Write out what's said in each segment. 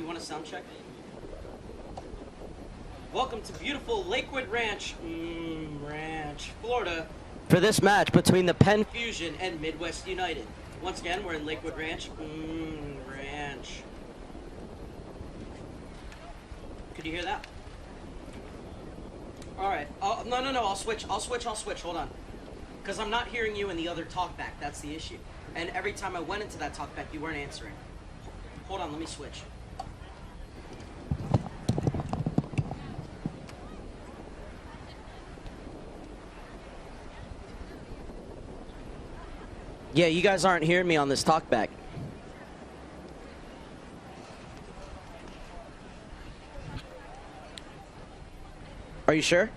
want a sound check? Welcome to beautiful Lakewood Ranch, Florida, for this match between the Penn Fusion and Midwest United. Once again, we're in Lakewood Ranch, Ranch. Could you hear that? All right. Oh, no. I'll switch. Hold on. Because I'm not hearing you in the other talkback. That's the issue. And every time I went into that talkback, you weren't answering. Hold on. Let me switch. Yeah, you guys aren't hearing me on this talkback. Are you sure?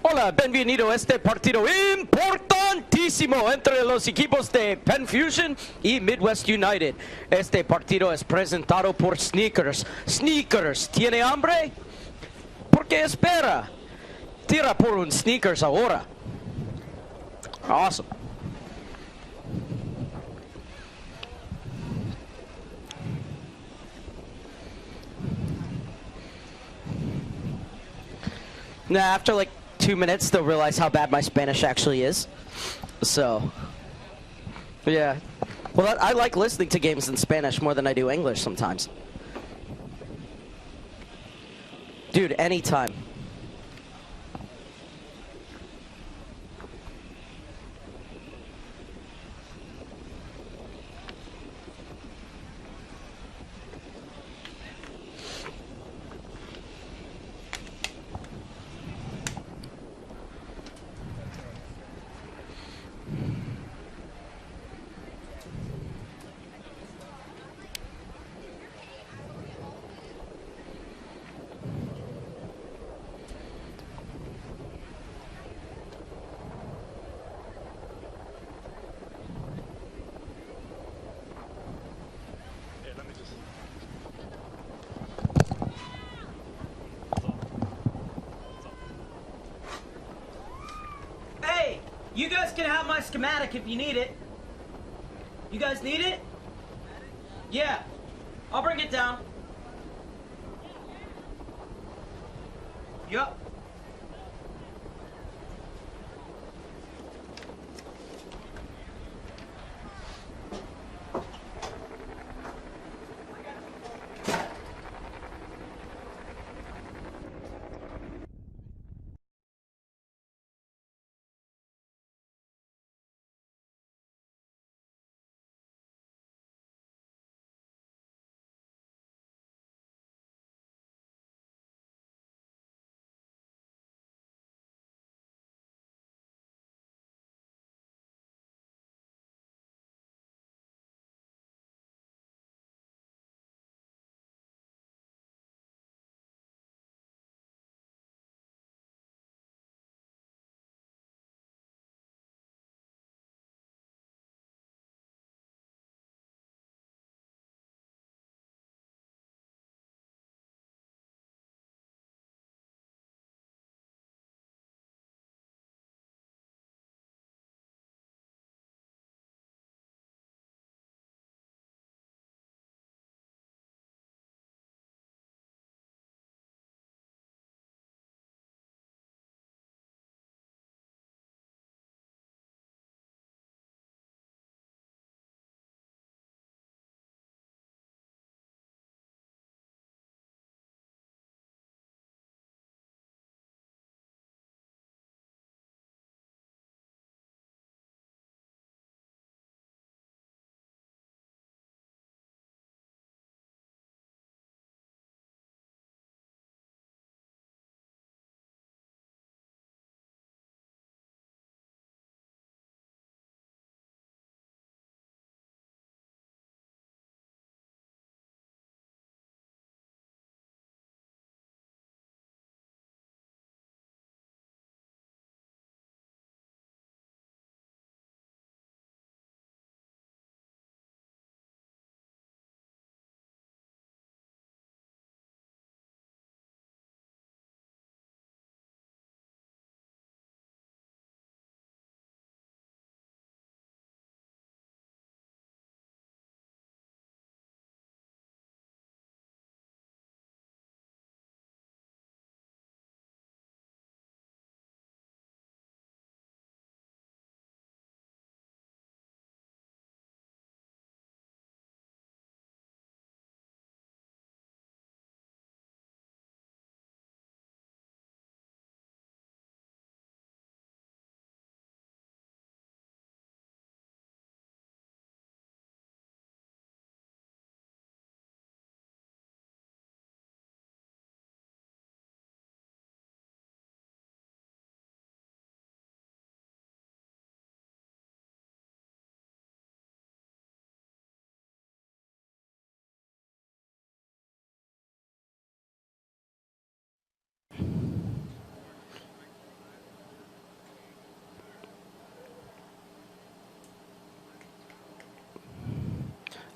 Hola, bienvenido a este partido importantísimo entre los equipos de Penn Fusion y Midwest United. Este partido es presentado por Sneakers. Sneakers, ¿tiene hambre? ¿Por qué espera? Tira por un Sneakers ahora. Awesome. Nah, after like 2 minutes, they'll realize how bad my Spanish actually is. So, yeah. Well, I like listening to games in Spanish more than I do English sometimes. Dude, anytime. You guys can have my schematic if you need it. You guys need it? Yeah. I'll bring it down. Yup.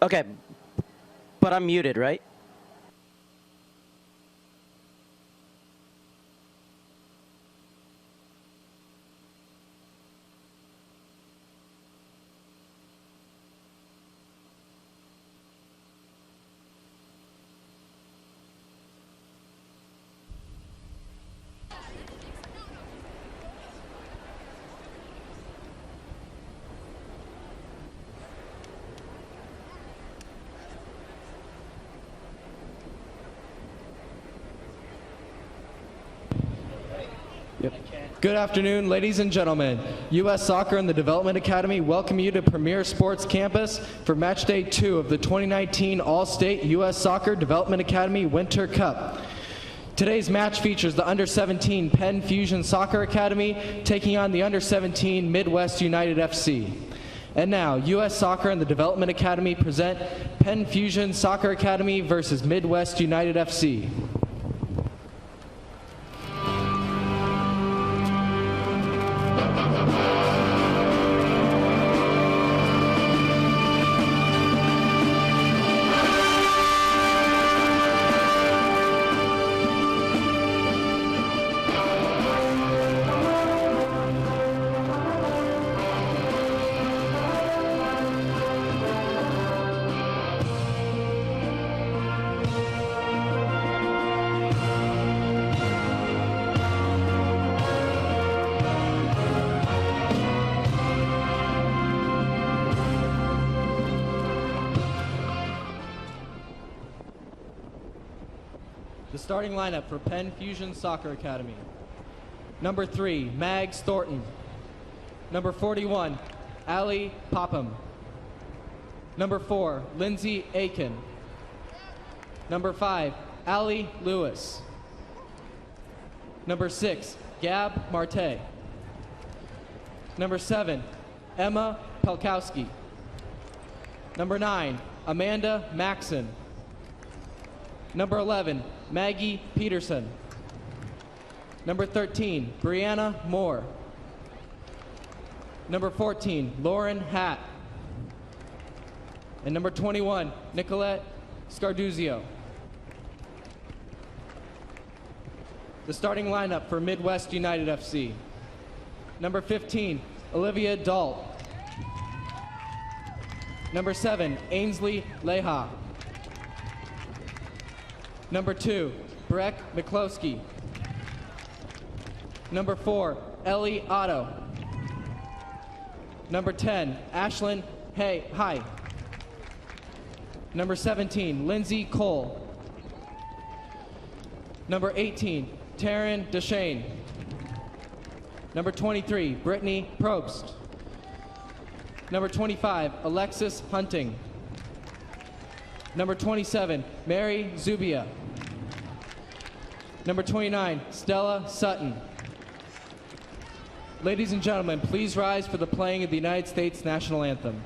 Okay, but I'm muted, right? Good afternoon, ladies and gentlemen. U.S. Soccer and the Development Academy welcome you to Premier Sports Campus for Match Day 2 of the 2019 Allstate U.S. Soccer Development Academy Winter Cup. Today's match features the Under-17 Penn Fusion Soccer Academy taking on the Under-17 Midwest United FC. And now, U.S. Soccer and the Development Academy present Penn Fusion Soccer Academy versus Midwest United FC. The starting lineup for Penn Fusion Soccer Academy. Number 3, Mags Thornton. Number 41, Ali Popham. Number 4, Lindsay Aiken. Number 5, Ali Lewis. Number 6, Gab Marte. Number 7, Emma Pelkowski. Number 9, Amanda Maxon. Number 11, Maggie Peterson. Number 13, Brianna Moore. Number 14, Lauren Hatt. And number 21, Nicolette Scarduzio. The starting lineup for Midwest United FC. Number 15, Olivia Dault. Number 7, Ainsley Leha. Number 2, Breck McCloskey. Number 4, Ellie Otto. Number 10, Ashlyn Hi. Number 17, Lindsay Cole. Number 18, Taryn Deshane. Number 23, Brittany Probst. Number 25, Alexis Hunting. Number 27, Mary Zubia. Number 29, Stella Sutton. Ladies and gentlemen, please rise for the playing of the United States National Anthem.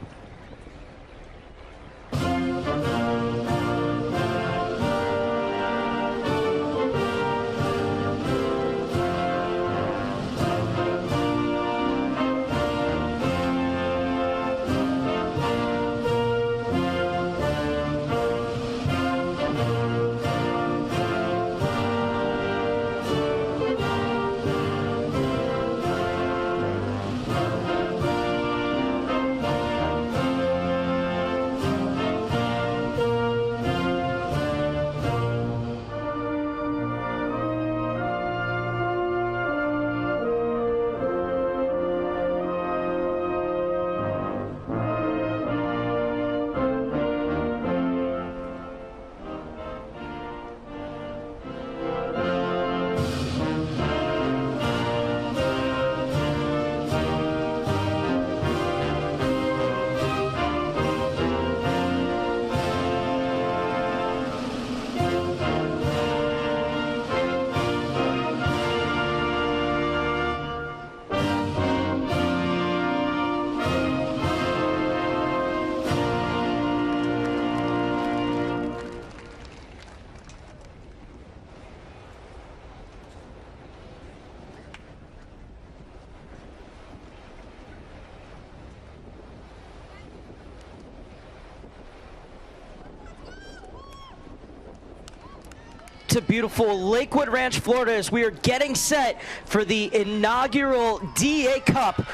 to beautiful Lakewood Ranch, Florida, as we are getting set for the inaugural DA Cup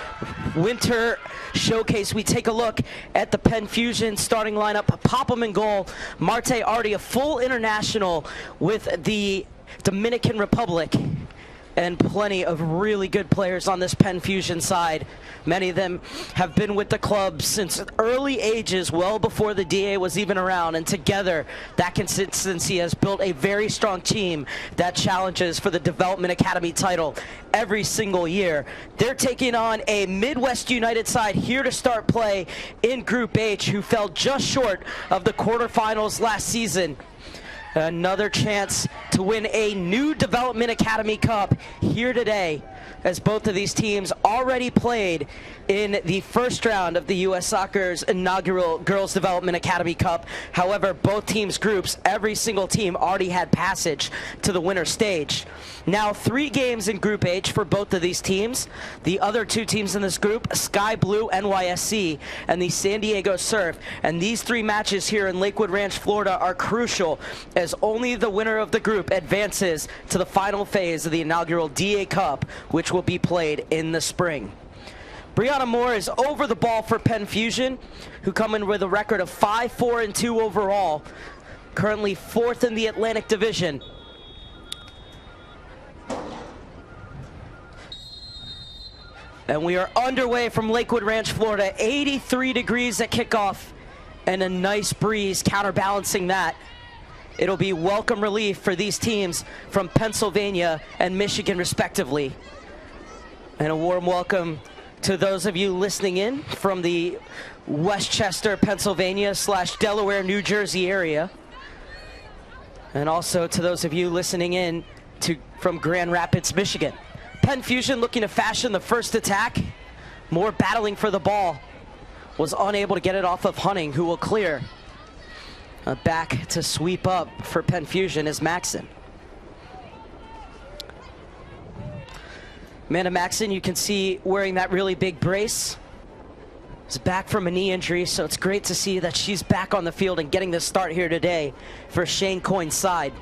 Winter Showcase. We take a look at the Penn Fusion starting lineup. Popham in goal. Marte already a full international with the Dominican Republic, and plenty of really good players on this Penn Fusion side. Many of them have been with the club since early ages, well before the DA was even around, and together that consistency has built a very strong team that challenges for the Development Academy title every single year. They're taking on a Midwest United side here to start play in Group H, who fell just short of the quarterfinals last season. Another chance to win a new Development Academy Cup here today, as both of these teams already played in the first round of the U.S. Soccer's inaugural Girls Development Academy Cup. However, both teams' groups, every single team already had passage to the winter stage. Now 3 games in Group H for both of these teams. The other 2 teams in this group, Sky Blue NYSC and the San Diego Surf. And these 3 matches here in Lakewood Ranch, Florida are crucial, as only the winner of the group advances to the final phase of the inaugural DA Cup, which will be played in the spring. Brianna Moore is over the ball for Penn Fusion, who come in with a record of 5-4-2 overall, currently 4th in the Atlantic Division. And we are underway from Lakewood Ranch, Florida. 83 degrees at kickoff and a nice breeze counterbalancing that. It'll be welcome relief for these teams from Pennsylvania and Michigan respectively. And a warm welcome to those of you listening in from the Westchester, Pennsylvania / Delaware, New Jersey area. And also to those of you listening in from Grand Rapids, Michigan. Penn Fusion looking to fashion the first attack. Moore battling for the ball. Was unable to get it off of Hunting, who will clear. Back to sweep up for Penn Fusion is Maxson. Amanda Maxson, you can see wearing that really big brace. Is back from a knee injury, so it's great to see that she's back on the field and getting the start here today for Shane Coyne's side.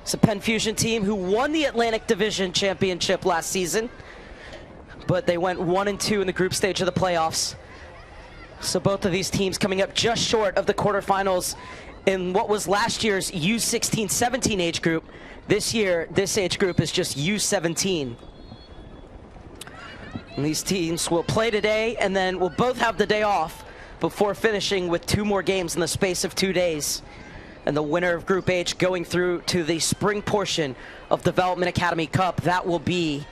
It's a Penn Fusion team who won the Atlantic Division Championship last season, but they went 1-2 in the group stage of the playoffs. So both of these teams coming up just short of the quarterfinals in what was last year's U16-17 age group. This year, this age group is just U17. And these teams will play today, and then will both have the day off before finishing with 2 more games in the space of 2 days. And the winner of Group H going through to the spring portion of Development Academy Cup. That will be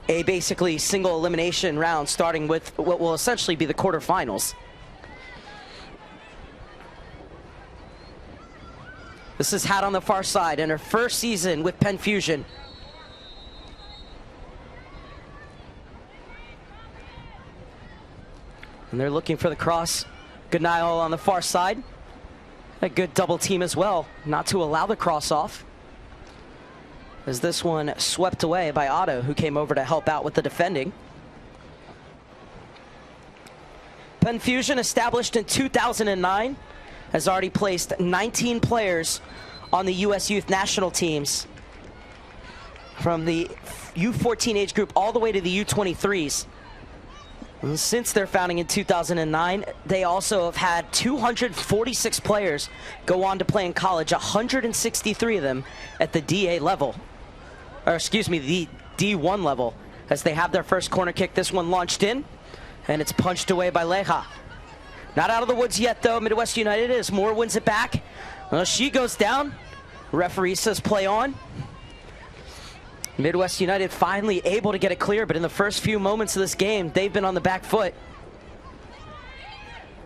a basically single elimination round, starting with what will essentially be the quarterfinals. This is Hat on the far side in her first season with Penn Fusion. And they're looking for the cross. Goodniall on the far side. A good double team as well, not to allow the cross off. As this one swept away by Otto, who came over to help out with the defending. Penn Fusion, established in 2009, has already placed 19 players on the U.S. Youth National teams, from the U14 age group all the way to the U23s. And since their founding in 2009, they also have had 246 players go on to play in college, 163 of them at the DA level. Or excuse me, the D1 level, as they have their first corner kick. This one launched in, and it's punched away by Leja. Not out of the woods yet, though. Midwest United is. Moore wins it back. Well, she goes down. Referee says play on. Midwest United finally able to get it clear, but in the first few moments of this game, they've been on the back foot.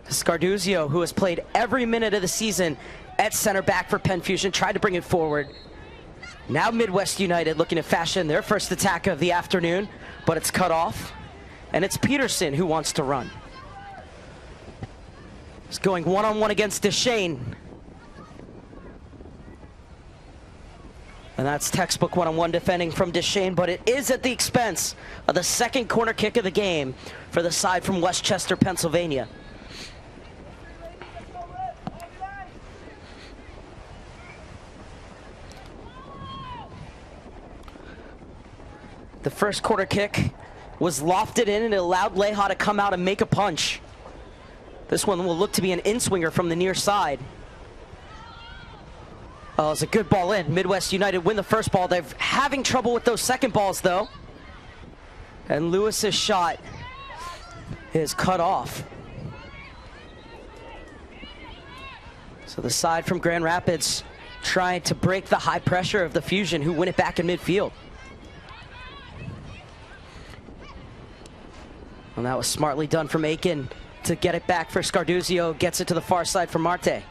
Scarduzio, who has played every minute of the season at center back for Penn Fusion, tried to bring it forward. Now Midwest United looking to fashion their first attack of the afternoon, but it's cut off. And it's Peterson who wants to run. He's going one-on-one against Deshane. And that's textbook one-on-one defending from Deshane, but it is at the expense of the second corner kick of the game for the side from Westchester, Pennsylvania. The first quarter kick was lofted in and it allowed Leha to come out and make a punch. This one will look to be an in-swinger from the near side. Oh, it's a good ball in. Midwest United win the first ball. They're having trouble with those second balls, though. And Lewis's shot is cut off. So the side from Grand Rapids trying to break the high pressure of the Fusion, who win it back in midfield. And that was smartly done from Aiken to get it back for Scarduzio. Gets it to the far side for Marte.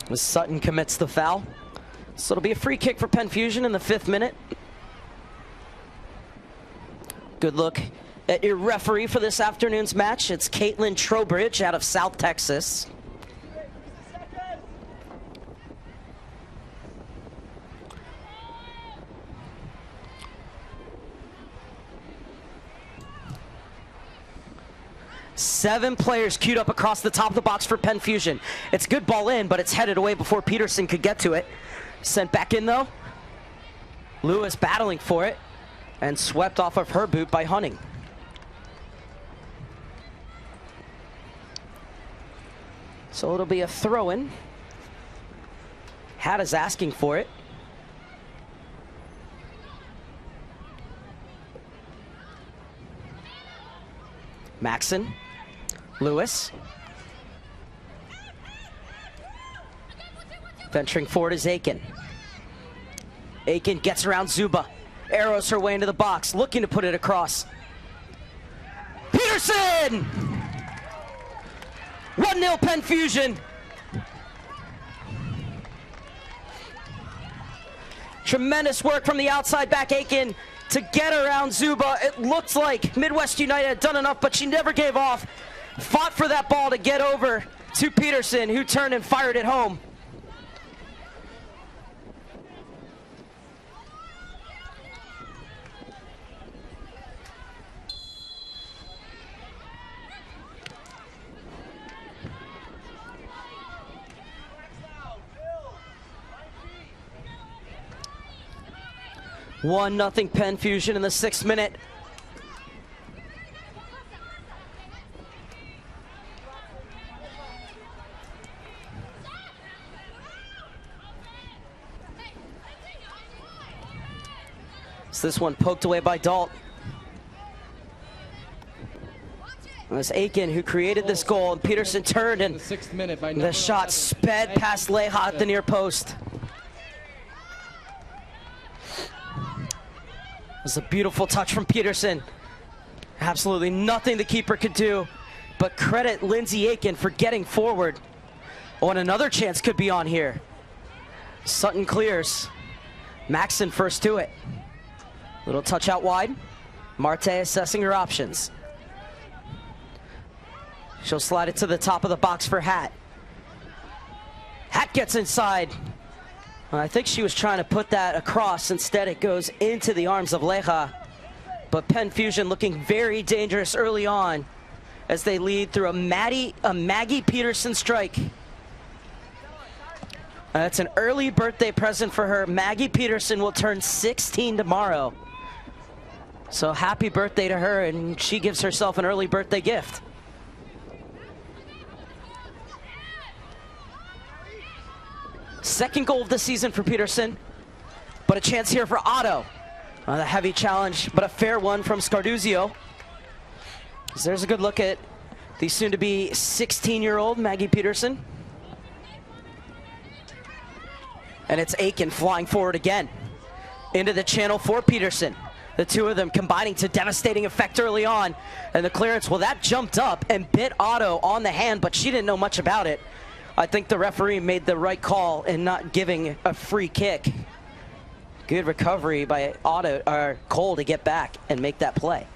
As Sutton commits the foul. So it'll be a free kick for Penn Fusion in the 5th minute. Good look at your referee for this afternoon's match. It's Caitlin Trowbridge out of South Texas. Seven players queued up across the top of the box for Penn Fusion. It's a good ball in, but it's headed away before Peterson could get to it. Sent back in though. Lewis battling for it and swept off of her boot by Hunting. So it'll be a throw-in. Hatt is asking for it. Maxson. Lewis. Venturing forward is Aiken. Aiken gets around Zuba. Arrows her way into the box, looking to put it across. Peterson! 1-0 Penn Fusion. Tremendous work from the outside back Aiken to get around Zuba. It looks like Midwest United had done enough, but she never gave off. Fought for that ball to get over to Peterson, who turned and fired it home. One nothing Penn Fusion in the 6th minute. So this one poked away by Dalt. It was Aiken who created this goal, and Peterson turned and the shot sped past Leha at the near post. It was a beautiful touch from Peterson. Absolutely nothing the keeper could do, but credit Lindsay Aiken for getting forward. Oh, and another chance could be on here. Sutton clears. Maxson first to it. Little touch out wide. Marte assessing her options. She'll slide it to the top of the box for Hatt. Hatt gets inside. I think she was trying to put that across. Instead, it goes into the arms of Leha. But Penn Fusion looking very dangerous early on as they lead through a Maggie Peterson strike. That's an early birthday present for her. Maggie Peterson will turn 16 tomorrow. So happy birthday to her, and she gives herself an early birthday gift. Second goal of the season for Peterson, but a chance here for Otto. A heavy challenge, but a fair one from Scarduzio. So there's a good look at the soon-to-be 16-year-old Maggie Peterson. And it's Aiken flying forward again into the channel for Peterson. The two of them combining to devastating effect early on. And the clearance, well, that jumped up and bit Otto on the hand, but she didn't know much about it. I think the referee made the right call in not giving a free kick. Good recovery by Cole to get back and make that play.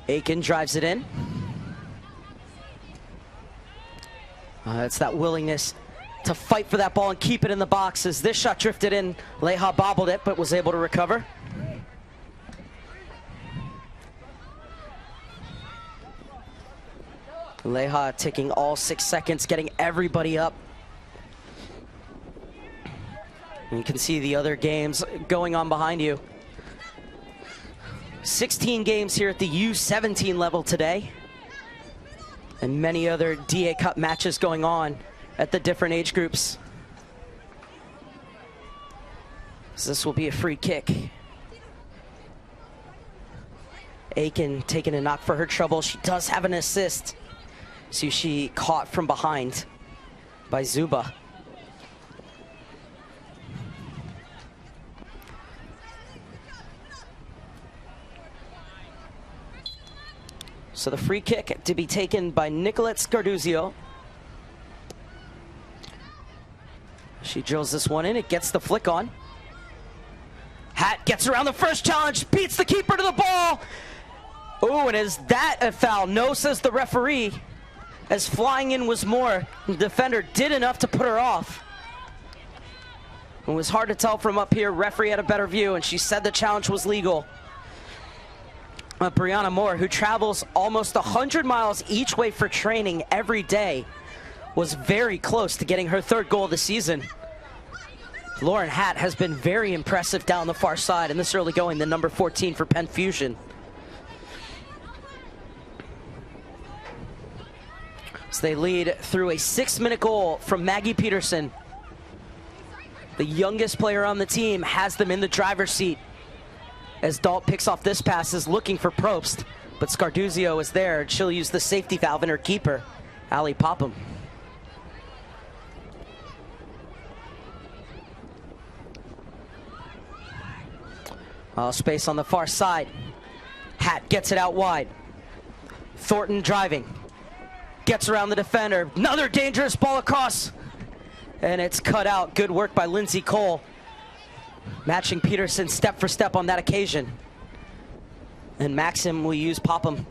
Aiken drives it in. It's that willingness to fight for that ball and keep it in the box. As this shot drifted in, Leha bobbled it, but was able to recover. Leha taking all 6 seconds, getting everybody up. You can see the other games going on behind you. 16 games here at the U17 level today, and many other DA Cup matches going on at the different age groups. So this will be a free kick. Aiken taking a knock for her trouble. She does have an assist. So she caught from behind by Zuba. So the free kick to be taken by Nicolette Scarduzio. She drills this one in, it gets the flick on. Hat gets around the first challenge, beats the keeper to the ball. Oh, and is that a foul? No, says the referee. As flying in was more, the defender did enough to put her off. It was hard to tell from up here. Referee had a better view, and she said the challenge was legal. Brianna Moore, who travels almost 100 miles each way for training every day, was very close to getting her 3rd goal of the season. Lauren Hatt has been very impressive down the far side in this early going, the number 14 for Penn Fusion. So they lead through a 6-minute goal from Maggie Peterson. The youngest player on the team has them in the driver's seat. As Dalt picks off this pass, is looking for Probst, but Scarduzio is there. She'll use the safety valve in her keeper, Ali Popham. Space on the far side. Hatt gets it out wide. Thornton driving. Gets around the defender. Another dangerous ball across. And it's cut out. Good work by Lindsay Cole. Matching Peterson step for step on that occasion. And Maxim will use Popham,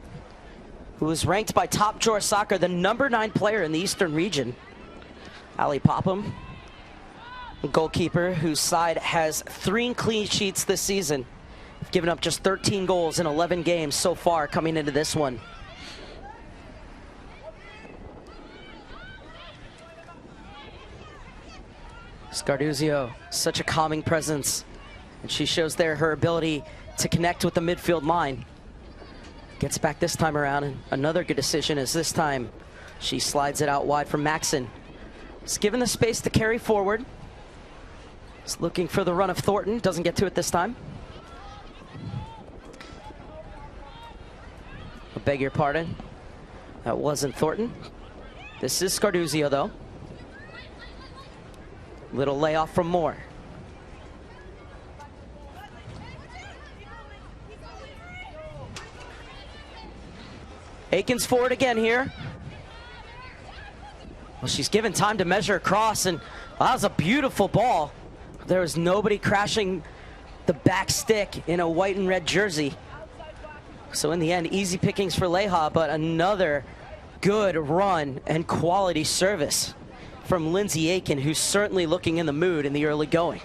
who is ranked by Top Drawer Soccer the number 9 player in the Eastern region. Ali Popham, a goalkeeper whose side has 3 clean sheets this season. Given up just 13 goals in 11 games so far coming into this one. Scarduzio, such a calming presence, and she shows there her ability to connect with the midfield line. Gets back this time around, and another good decision is this time she slides it out wide from Maxon. It's given the space to carry forward. It's looking for the run of Thornton, doesn't get to it this time. I beg your pardon, that wasn't Thornton. This is Scarduzio though. Little layoff from Moore. Aikens forward again here. Well, she's given time to measure across, and that was a beautiful ball. There was nobody crashing the back stick in a white and red jersey. So in the end, easy pickings for Leha, but another good run and quality service from Lindsay Aiken, who's certainly looking in the mood in the early going.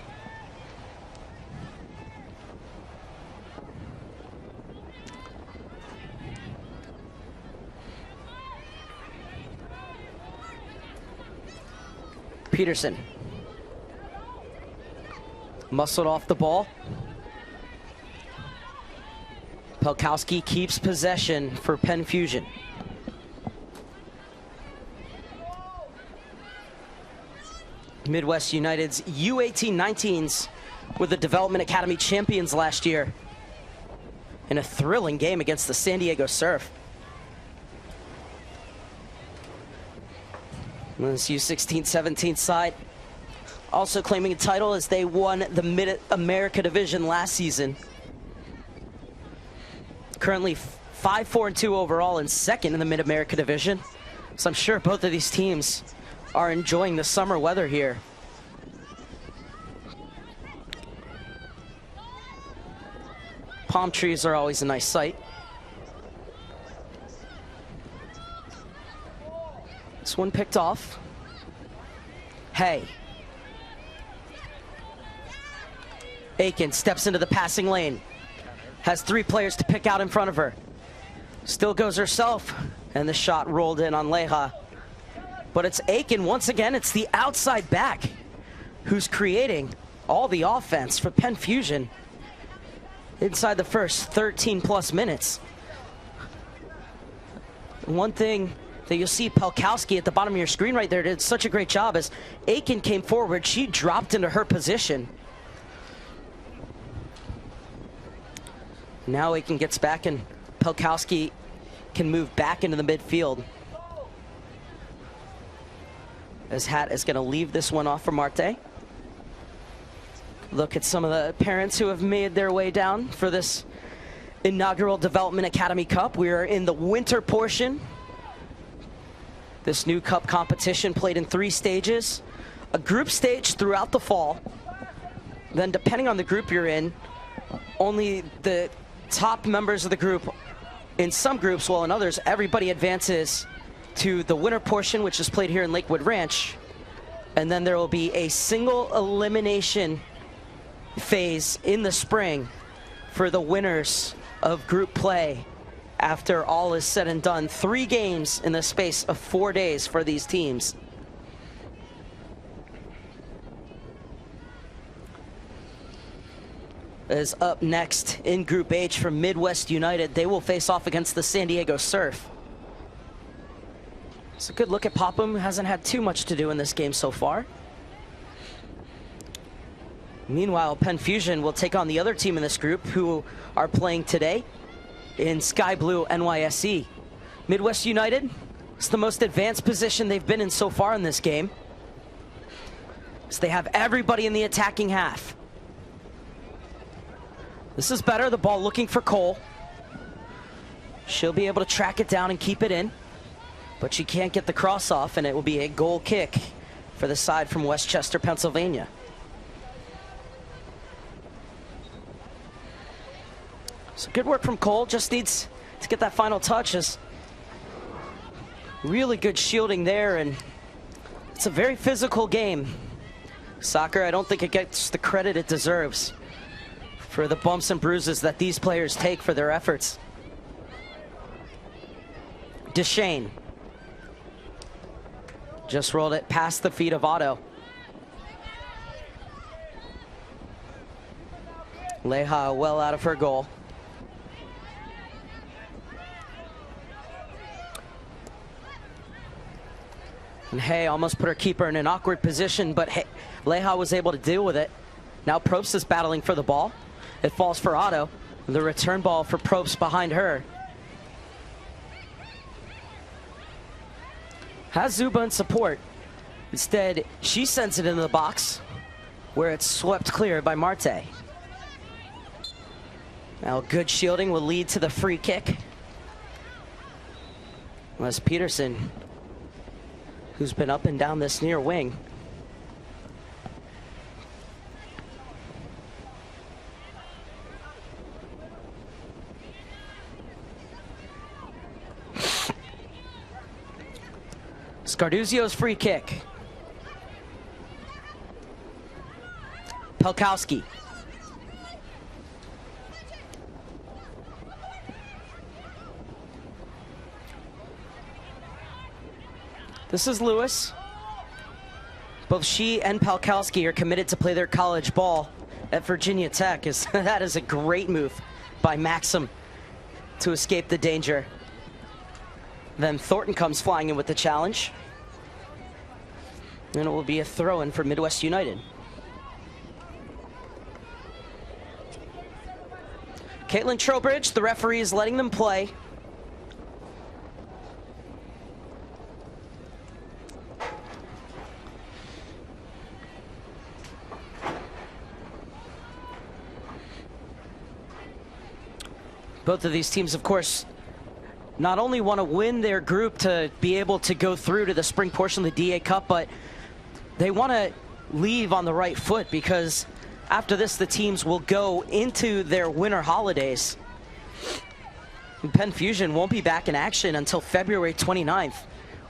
Peterson muscled off the ball. Pelkowski keeps possession for Penn Fusion. Midwest United's U18-19s were the Development Academy champions last year in a thrilling game against the San Diego Surf. And this U16-17 side also claiming a title as they won the Mid-America Division last season. Currently 5-4-2 overall and 2nd in the Mid-America Division. So I'm sure both of these teams are enjoying the summer weather here. Palm trees are always a nice sight. This one picked off. Hey. Aiken steps into the passing lane. Has 3 players to pick out in front of her. Still goes herself, and the shot rolled in on Leha. But it's Aiken once again. It's the outside back who's creating all the offense for Penn Fusion inside the first 13+ minutes. One thing that you'll see Pelkowski at the bottom of your screen right there did such a great job as Aiken came forward. She dropped into her position. Now Aiken gets back and Pelkowski can move back into the midfield. As Hat is going to leave this one off for Marte. Look at some of the parents who have made their way down for this inaugural Development Academy Cup. We are in the winter portion. This new cup competition played in 3 stages. A group stage throughout the fall. Then depending on the group you're in, only the top members of the group, in some groups, while in others, everybody advances to the winter portion, which is played here in Lakewood Ranch. And then there will be a single elimination phase in the spring for the winners of group play. After all is said and done, 3 games in the space of 4 days for these teams. Is up next in Group H from Midwest United. They will face off against the San Diego Surf. It's a good look at Popham, who hasn't had too much to do in this game so far. Meanwhile, Penn Fusion will take on the other team in this group who are playing today in Sky Blue NYSE. Midwest United is the most advanced position they've been in so far in this game. So they have everybody in the attacking half. This is better, the ball looking for Cole. She'll be able to track it down and keep it in, but she can't get the cross off, and it will be a goal kick for the side from Westchester, Pennsylvania. So good work from Cole, just needs to get that final touch. As really good shielding there, and it's a very physical game. Soccer, I don't think it gets the credit it deserves for the bumps and bruises that these players take for their efforts. Deshane just rolled it past the feet of Otto. Leha well out of her goal. And Hay almost put her keeper in an awkward position, but Leha was able to deal with it. Now Probst is battling for the ball. It falls for Otto. The return ball for Probst behind her. Has Zuba in support. Instead, she sends it into the box, where it's swept clear by Marte. Now good shielding will lead to the free kick. Wes Peterson, who's been up and down this near wing. Scarduzio's free kick. Pelkowski. This is Lewis. Both she and Pelkowski are committed to play their college ball at Virginia Tech. That is a great move by Maxim to escape the danger. Then Thornton comes flying in with the challenge. And it will be a throw-in for Midwest United. Caitlin Trowbridge, the referee, is letting them play. Both of these teams, of course, not only want to win their group to be able to go through to the spring portion of the DA Cup, but they want to leave on the right foot, because after this, the teams will go into their winter holidays. And Penn Fusion won't be back in action until February 29th,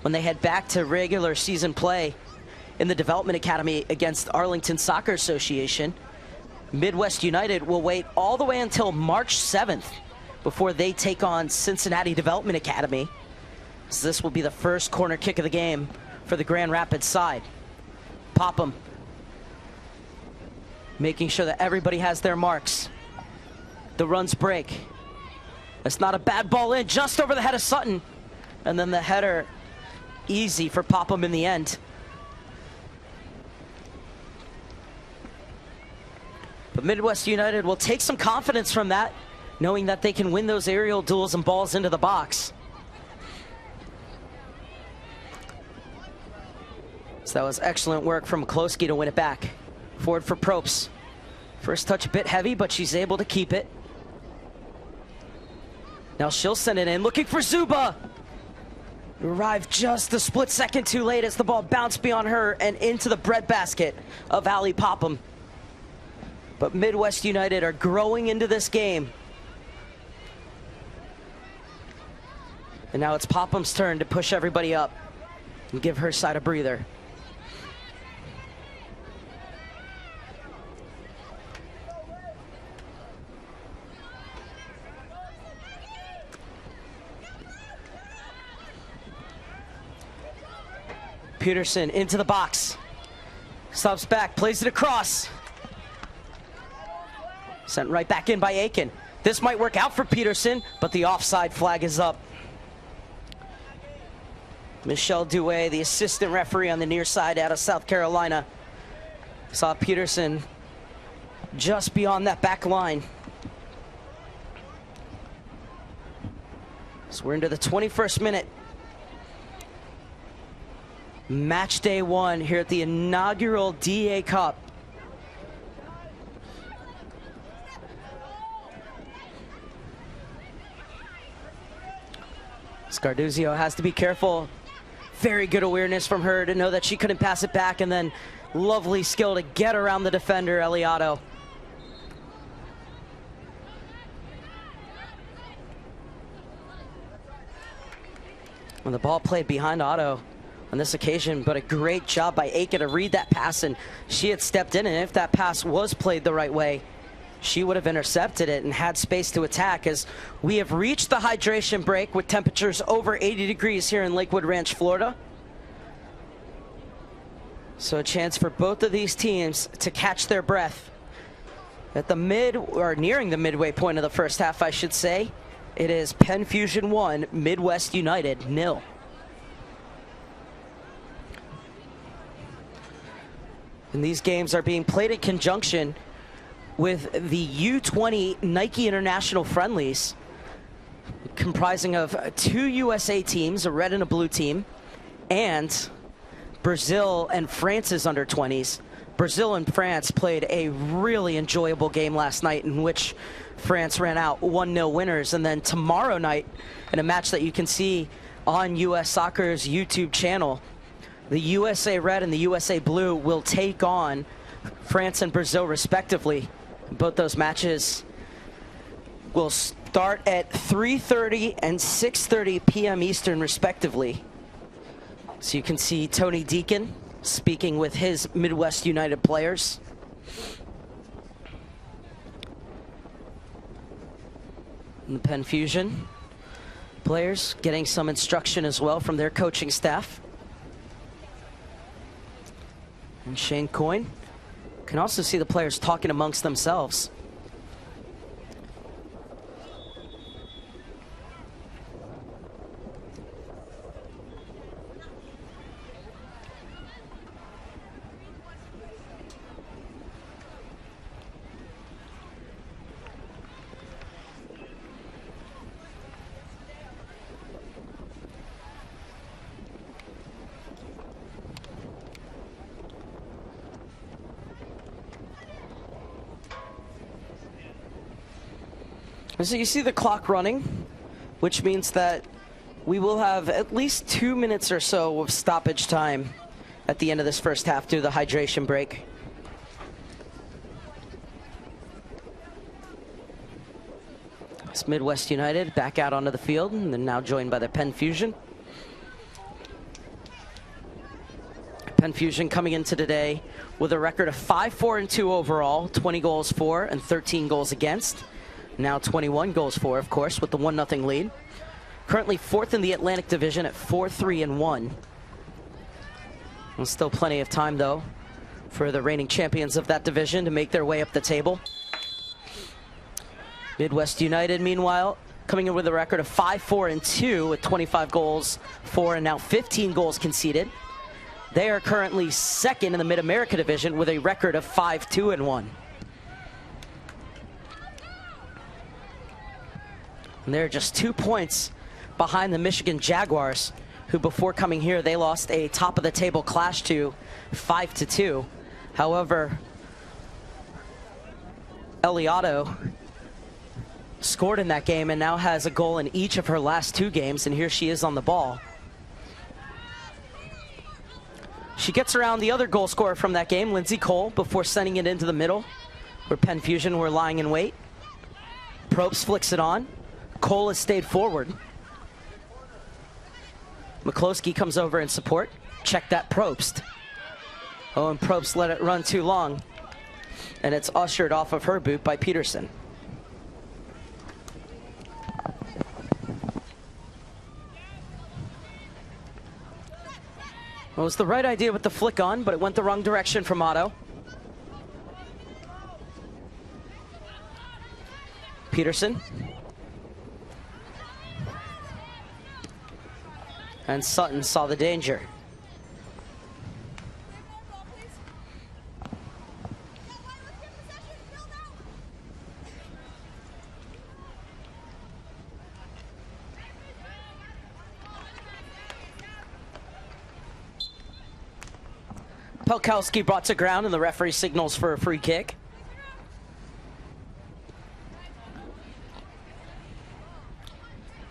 when they head back to regular season play in the Development Academy against Arlington Soccer Association. Midwest United will wait all the way until March 7th before they take on Cincinnati Development Academy. So this will be the first corner kick of the game for the Grand Rapids side. Popham making sure that everybody has their marks. The runs break. It's not a bad ball in, just over the head of Sutton. And then the header, easy for Popham in the end. But Midwest United will take some confidence from that, knowing that they can win those aerial duels and balls into the box. So that was excellent work from McCloskey to win it back. Forward for Probst. First touch a bit heavy, but she's able to keep it. Now she'll send it in, looking for Zuba. Arrived just a split second too late as the ball bounced beyond her and into the breadbasket of Allie Popham. But Midwest United are growing into this game. And now it's Popham's turn to push everybody up and give her side a breather. Peterson into the box. Stops back, plays it across. Sent right back in by Aiken. This might work out for Peterson, but the offside flag is up. Michelle Douay, the assistant referee on the near side out of South Carolina, saw Peterson just beyond that back line. So we're into the 21st minute. Match day 1 here at the inaugural DA Cup. Scarduzio has to be careful. Very good awareness from her to know that she couldn't pass it back, and then lovely skill to get around the defender, Eliotto. When the ball played behind Otto on this occasion, but a great job by Aiken to read that pass, and she had stepped in, and if that pass was played the right way, she would have intercepted it and had space to attack, as we have reached the hydration break with temperatures over 80 degrees here in Lakewood Ranch, Florida. So a chance for both of these teams to catch their breath. At the nearing the midway point of the first half, I should say, it is Penn Fusion 1, Midwest United 0. And these games are being played in conjunction with the U20 Nike International Friendlies, comprising of 2 USA teams, a red and a blue team, and Brazil and France's under-20s. Brazil and France played a really enjoyable game last night in which France ran out 1-0 winners. And then tomorrow night, in a match that you can see on US Soccer's YouTube channel, the USA Red and the USA Blue will take on France and Brazil respectively. Both those matches will start at 3:30 and 6:30 p.m. Eastern respectively. So you can see Tony Deacon speaking with his Midwest United players. And the Penn Fusion players getting some instruction as well from their coaching staff. And Shane Coyne can also see the players talking amongst themselves. So you see the clock running, which means that we will have at least 2 minutes or so of stoppage time at the end of this first half due to the hydration break. It's Midwest United back out onto the field, and they're now joined by the Penn Fusion. Penn Fusion coming into today with a record of 5-4-2 overall, 20 goals for and 13 goals against. Now 21 goals for, of course, with the 1-0 lead. Currently 4th in the Atlantic Division at 4-3-1. Well, still plenty of time, though, for the reigning champions of that division to make their way up the table. Midwest United, meanwhile, coming in with a record of 5-4-2 with 25 goals for and now 15 goals conceded. They are currently 2nd in the Mid-America Division with a record of 5-2-1. And they're just 2 points behind the Michigan Jaguars, who before coming here, they lost a top-of-the-table clash to 5-2. However, Eliotto scored in that game and now has a goal in each of her last 2 games, and here she is on the ball. She gets around the other goal scorer from that game, Lindsay Cole, before sending it into the middle, where Penn Fusion were lying in wait. Probst flicks it on. Cole has stayed forward. McCloskey comes over in support. Check that, Probst. Oh, and Probst let it run too long, and it's ushered off of her boot by Peterson. Well, it was the right idea with the flick on, but it went the wrong direction from Otto. Peterson. And Sutton saw the danger. Pelkowski brought to ground, and the referee signals for a free kick.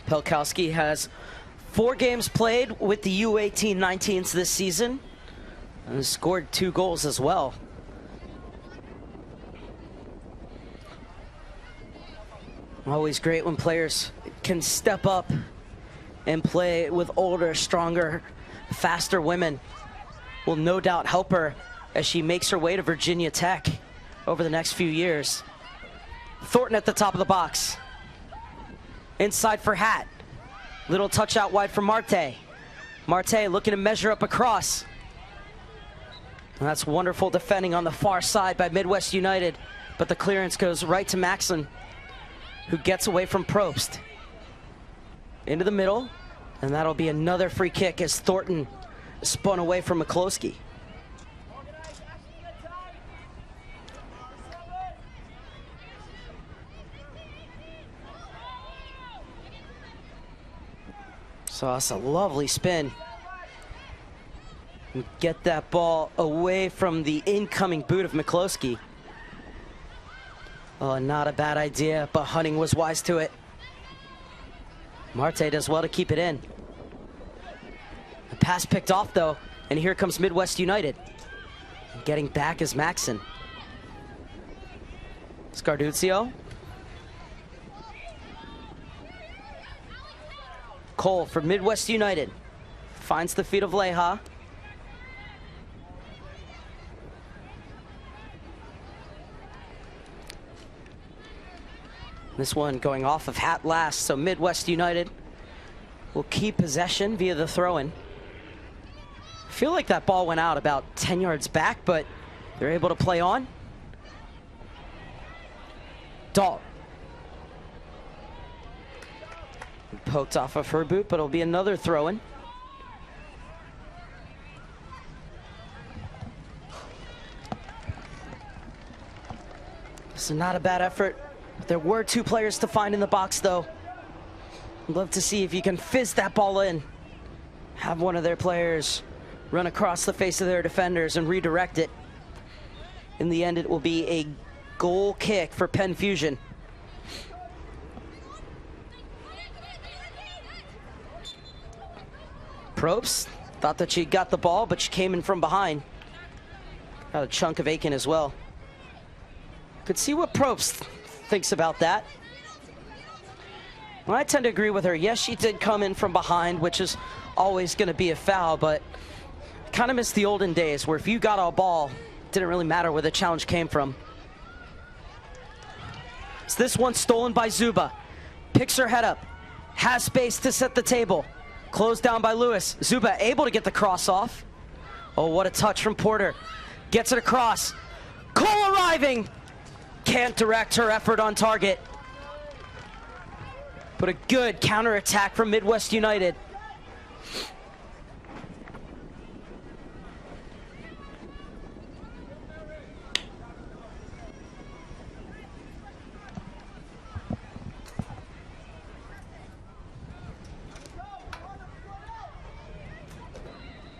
Pelkowski has 4 games played with the U18-19s this season and has scored 2 goals as well. Always great when players can step up and play with older, stronger, faster women. Will no doubt help her as she makes her way to Virginia Tech over the next few years. Thornton at the top of the box. Inside for Hatt. Little touch out wide for Marte. Marte looking to measure up across. And that's wonderful defending on the far side by Midwest United, but the clearance goes right to Maxson, who gets away from Probst. Into the middle, and that'll be another free kick as Thornton spun away from McCloskey. So that's a lovely spin. And get that ball away from the incoming boot of McCloskey. Oh, not a bad idea, but Hunting was wise to it. Marte does well to keep it in. The pass picked off, though, and here comes Midwest United. Getting back is Maxson. Scarduzio. Cole for Midwest United. Finds the feet of Leha. This one going off of Hatt last, so Midwest United will keep possession via the throw-in. I feel like that ball went out about 10 yards back, but they're able to play on. Dahl. Poked off of her boot, but it'll be another throw-in. This is not a bad effort. There were 2 players to find in the box, though. I'd love to see if you can fizz that ball in. Have one of their players run across the face of their defenders and redirect it. In the end, it will be a goal kick for Penn Fusion. Probst thought that she got the ball, but she came in from behind. Got a chunk of Aiken as well. Could see what Probst thinks about that. Well, I tend to agree with her. Yes, she did come in from behind, which is always going to be a foul, but kind of miss the olden days where if you got a ball, it didn't really matter where the challenge came from. So this one stolen by Zuba. Picks her head up. Has space to set the table. Closed down by Lewis. Zuba able to get the cross off. Oh, what a touch from Porter. Gets it across. Cole arriving. Can't direct her effort on target. But a good counterattack from Midwest United.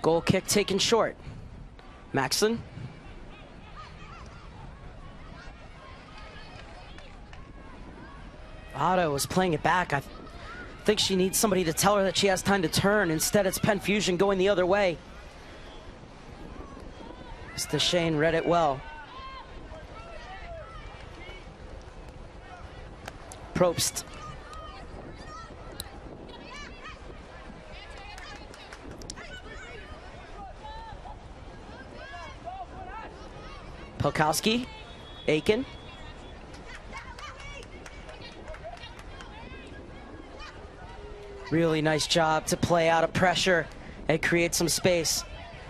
Goal kick taken short. Maxson. Otto was playing it back. I think she needs somebody to tell her that she has time to turn. Instead, it's Penn Fusion going the other way. Shane read it well. Probst. Polkowski, Aiken. Really nice job to play out of pressure and create some space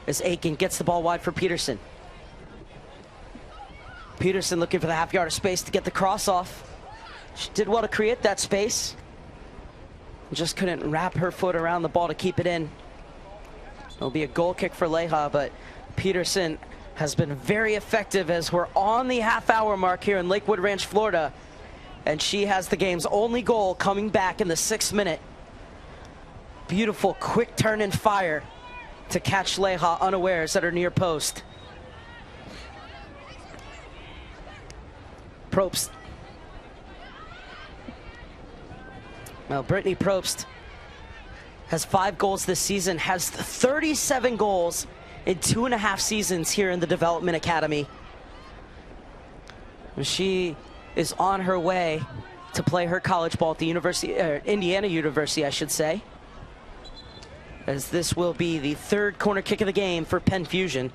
as Aiken gets the ball wide for Peterson. Peterson looking for the half yard of space to get the cross off. She did well to create that space. Just couldn't wrap her foot around the ball to keep it in. It'll be a goal kick for Leja, but Peterson has been very effective as we're on the half-hour mark here in Lakewood Ranch, Florida. And she has the game's only goal coming back in the 6th minute. Beautiful quick turn and fire to catch Leja unawares at her near post. Probst. Well, Brittany Probst has 5 goals this season, has 37 goals in 2.5 seasons here in the Development Academy. She is on her way to play her college ball at the Indiana University, I should say. As this will be the 3rd corner kick of the game for Penn Fusion.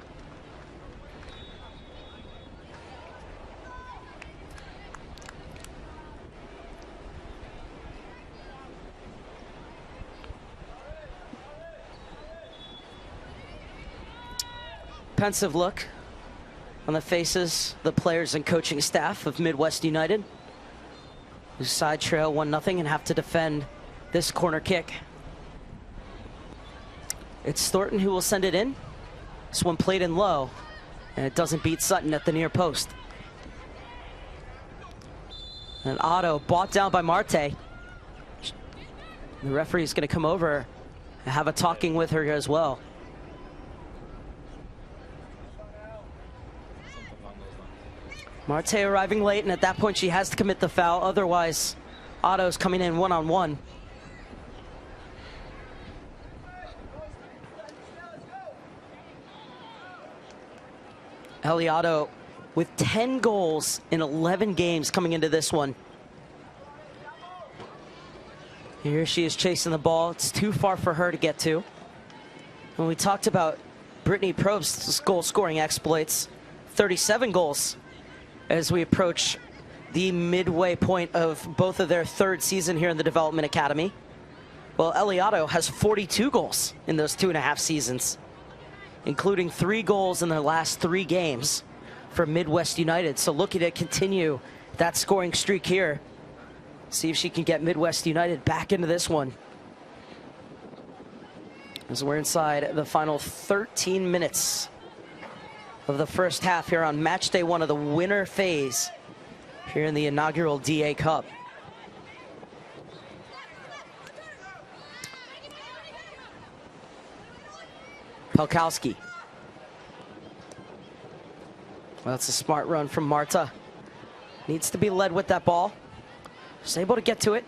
Pensive look on the faces of the players and coaching staff of Midwest United, who side trail 1-0 and have to defend this corner kick. It's Thornton who will send it in. This one played in low, and it doesn't beat Sutton at the near post. And Otto bought down by Marte. The referee is going to come over and have a talking with her as well. Marte arriving late, and at that point she has to commit the foul. Otherwise, Otto's coming in one-on-one. Ellie Otto with 10 goals in 11 games coming into this one. Here she is chasing the ball. It's too far for her to get to. When we talked about Brittany Probst's goal-scoring exploits, 37 goals as we approach the midway point of both of their 3rd season here in the Development Academy. Well, Ellie Otto has 42 goals in those 2.5 seasons, including 3 goals in their last 3 games for Midwest United. So looking to continue that scoring streak here. See if she can get Midwest United back into this one. As we're inside the final 13 minutes of the first half here on match day 1 of the winter phase here in the inaugural DA Cup. Polkowski. Well, that's a smart run from Marta. Needs to be led with that ball. She's able to get to it.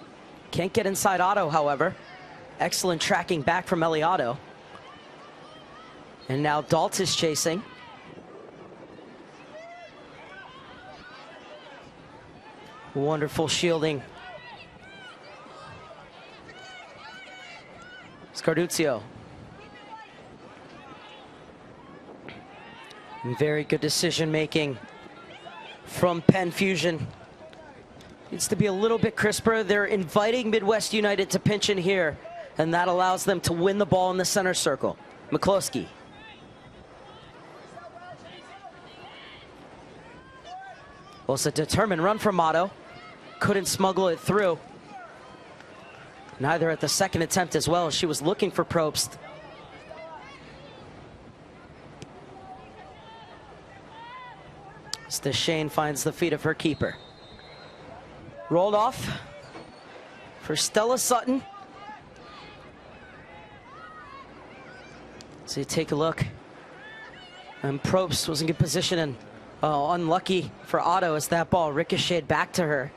Can't get inside Otto, however. Excellent tracking back from Ellie Otto. And now Dalt is chasing. Wonderful shielding. Scarduzio. Very good decision making from Penn Fusion. Needs to be a little bit crisper. They're inviting Midwest United to pinch in here, and that allows them to win the ball in the center circle. McCloskey. Was a determined run from Otto. Couldn't smuggle it through. Neither at the second attempt as well. She was looking for Probst. As Shane finds the feet of her keeper. Rolled off for Stella Sutton. So you take a look. And Probst was in good position, and unlucky for Otto as that ball ricocheted back to her.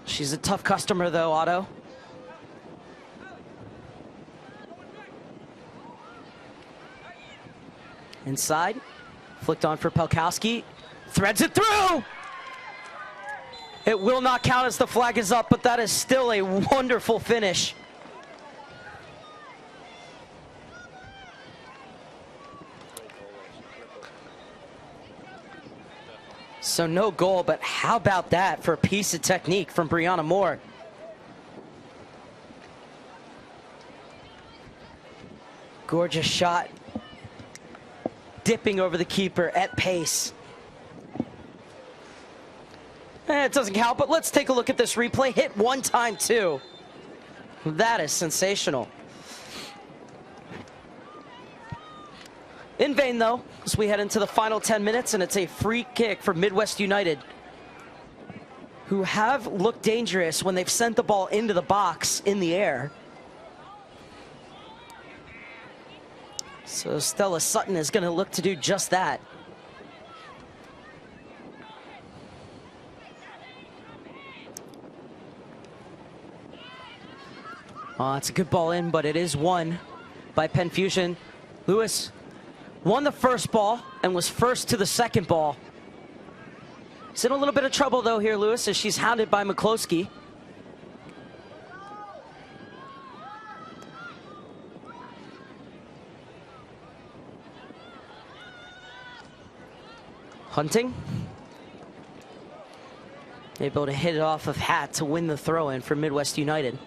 She's a tough customer though, Otto. Inside, flicked on for Pelkowski, threads it through! It will not count as the flag is up, but that is still a wonderful finish. So no goal, but how about that for a piece of technique from Brianna Moore? Gorgeous shot. Dipping over the keeper at pace. It doesn't count, but let's take a look at this replay. Hit one time too. That is sensational. In vain though, as we head into the final 10 minutes, and it's a free kick for Midwest United, who have looked dangerous when they've sent the ball into the box in the air. So Stella Sutton is going to look to do just that. It's a good ball in, but it is won by Penn Fusion. Lewis won the first ball and was first to the second ball. He's in a little bit of trouble though here, Lewis, as she's hounded by McCloskey. Hunting. Able to hit it off of Hat to win the throw-in for Midwest United.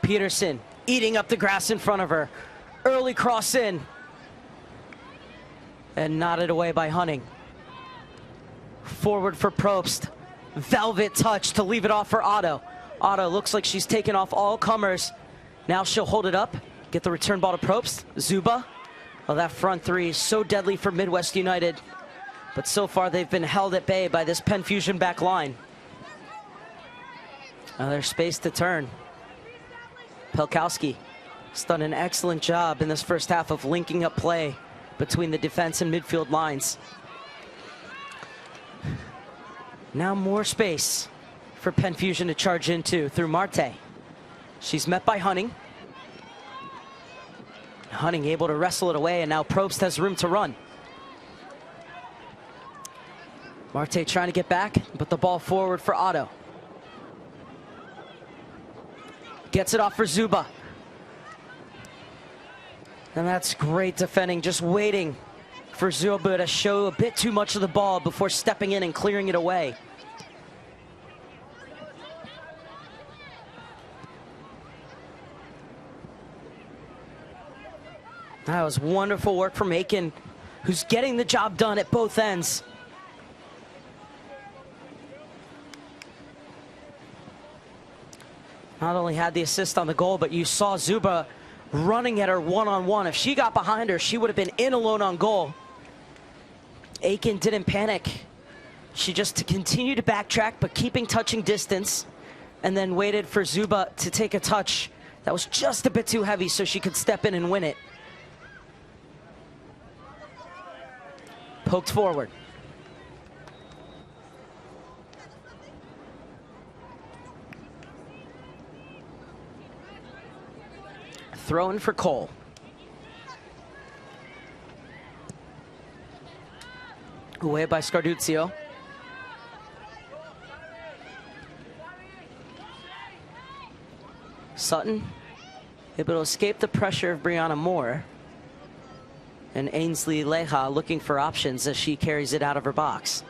Peterson eating up the grass in front of her. Early cross in. And nodded away by Hunting. Forward for Probst. Velvet touch to leave it off for Otto. Otto looks like she's taken off all comers. Now she'll hold it up. Get the return ball to Probst. Zuba. Oh, that front three is so deadly for Midwest United. But so far they've been held at bay by this Penn Fusion back line. Now there's space to turn. Pelkowski has done an excellent job in this first half of linking up play between the defense and midfield lines. Now more space for Penn Fusion to charge into through Marte. She's met by Hunting. Hunting able to wrestle it away, and now Probst has room to run. Marte trying to get back, but the ball forward for Otto. Gets it off for Zuba. And that's great defending, just waiting for Zuba to show a bit too much of the ball before stepping in and clearing it away. That was wonderful work from Aiken, who's getting the job done at both ends. Not only had the assist on the goal, but you saw Zuba running at her one-on-one. If she got behind her, she would have been in alone on goal. Aiken didn't panic. She just continued to backtrack, but keeping touching distance, and then waited for Zuba to take a touch that was just a bit too heavy so she could step in and win it. Poked forward. throw in for Cole. Away by Scarduzio. Sutton able to escape the pressure of Brianna Moore. And Ainsley Leja looking for options as she carries it out of her box.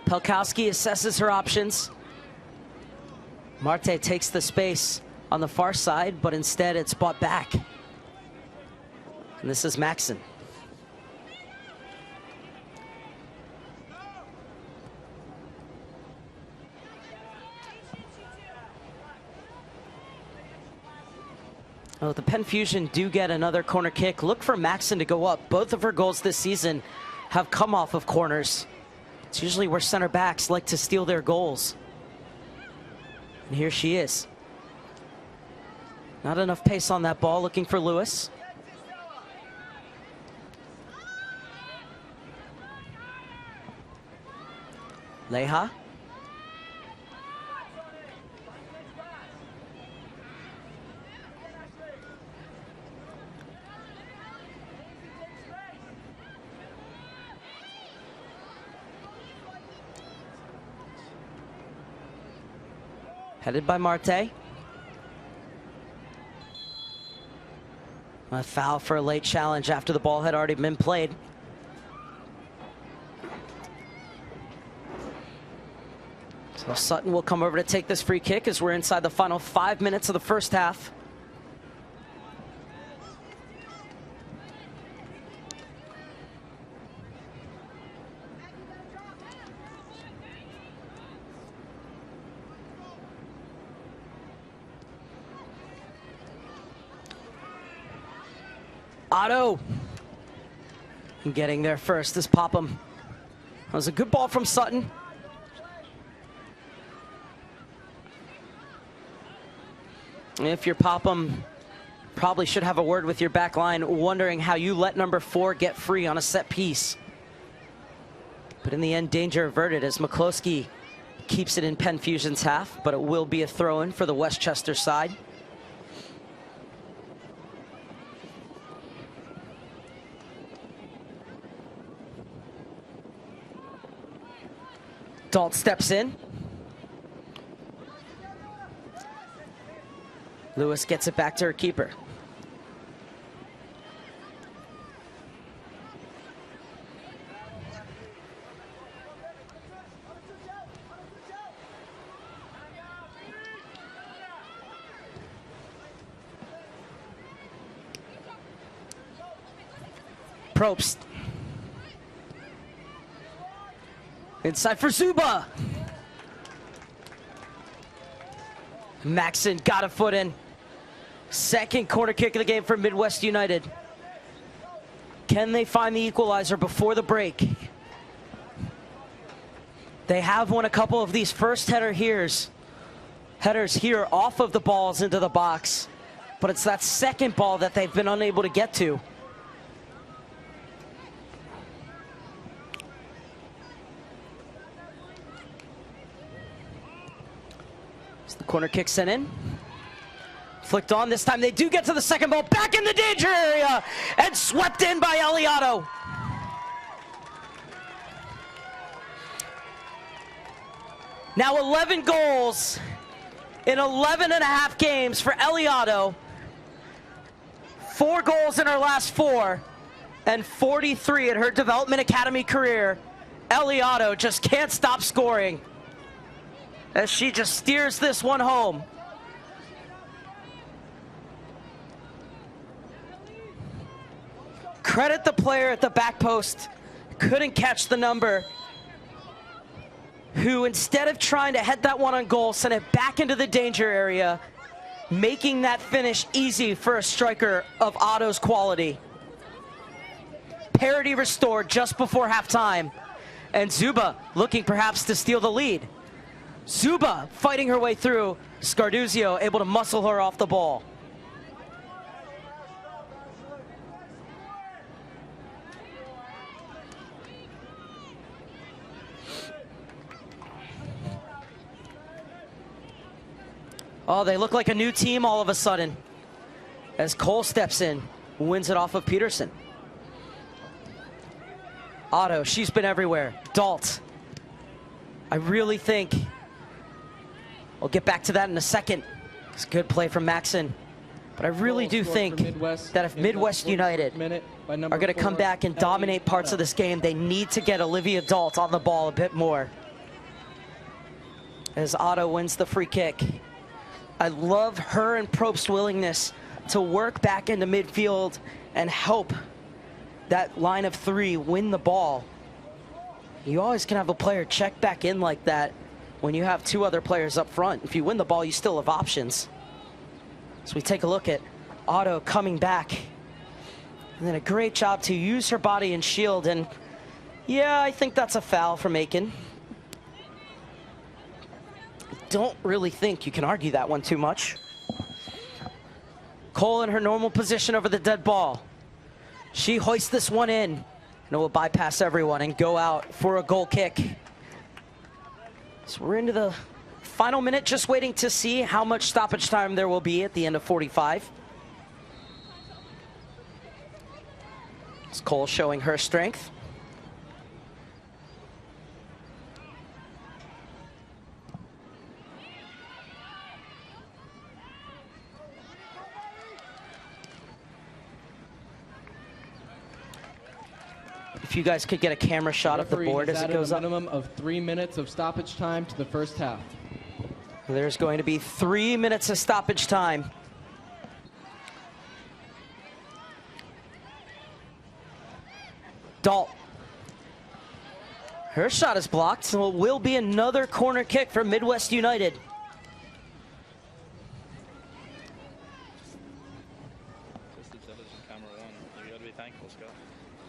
Pelkowski assesses her options. Marte takes the space on the far side, but instead it's bought back. And this is Maxson. Well, the Penn Fusion do get another corner kick. Look for Maxson to go up. Both of her goals this season have come off of corners. It's usually where center backs like to steal their goals. And here she is. Not enough pace on that ball, looking for Lewis. Leja. Headed by Marte. A foul for a late challenge after the ball had already been played. So Sutton will come over to take this free kick as we're inside the final 5 minutes of the first half. Otto getting there first is Popham. That was a good ball from Sutton. If you're Popham, probably should have a word with your back line, wondering how you let number 4 get free on a set piece. But in the end, danger averted as McCloskey keeps it in Penn Fusion's half, but it will be a throw-in for the Westchester side. Dalt steps in. Lewis gets it back to her keeper. Probst. Inside for Zuba. Maxson got a foot in. Second corner kick of the game for Midwest United. Can they find the equalizer before the break? They have won a couple of these first headers here off of the balls into the box, but it's that second ball that they've been unable to get to. The corner kick sent in. Flicked on. This time they do get to the second ball. Back in the danger area. And swept in by Eliotto. Now 11 goals in 11 and a half games for Eliotto. 4 goals in her last 4. And 43 in her Development Academy career. Eliotto just can't stop scoring as she just steers this one home. Credit the player at the back post, couldn't catch the number, who instead of trying to head that one on goal, sent it back into the danger area, making that finish easy for a striker of Otto's quality. Parity restored just before halftime, and Zuba looking perhaps to steal the lead. Zuba fighting her way through. Scarduzio able to muscle her off the ball. Oh, they look like a new team all of a sudden. As Cole steps in, wins it off of Peterson. Otto, she's been everywhere. Dalt. I really think, we'll get back to that in a second. It's a good play from Maxon. But I really do think that if Midwest United are going to come back and dominate parts of this game, they need to get Olivia Dalt on the ball a bit more. As Otto wins the free kick. I love her and Probst's willingness to work back into midfield and help that line of three win the ball. You always can have a player check back in like that when you have two other players up front. If you win the ball, you still have options. So we take a look at Otto coming back. And then a great job to use her body and shield. And yeah, I think that's a foul from Aiken. Don't really think you can argue that one too much. Cole in her normal position over the dead ball. She hoists this one in, and it will bypass everyone and go out for a goal kick. So we're into the final minute, just waiting to see how much stoppage time there will be at the end of 45. It's Cole showing her strength. If you guys could get a camera shot of the board as it goes up. A minimum of 3 minutes of stoppage time to the first half. There's going to be 3 minutes of stoppage time. Dalt. Her shot is blocked, so it will be another corner kick for Midwest United.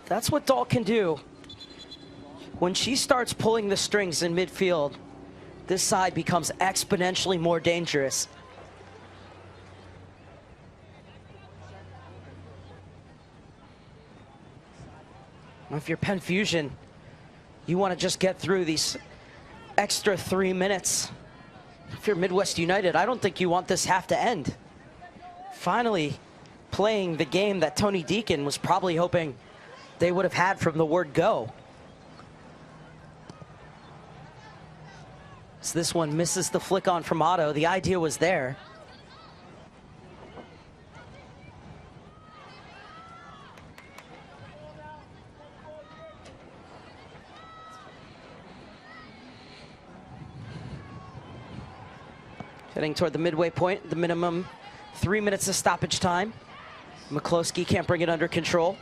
That's what Dalt can do. When she starts pulling the strings in midfield, this side becomes exponentially more dangerous. If you're Penn Fusion, you want to just get through these extra 3 minutes. If you're Midwest United, I don't think you want this half to end. Finally playing the game that Tony Deacon was probably hoping they would have had from the word go. So this one misses the flick on from Otto. The idea was there. Heading toward the midway point, the minimum 3 minutes of stoppage time. McCloskey can't bring it under control.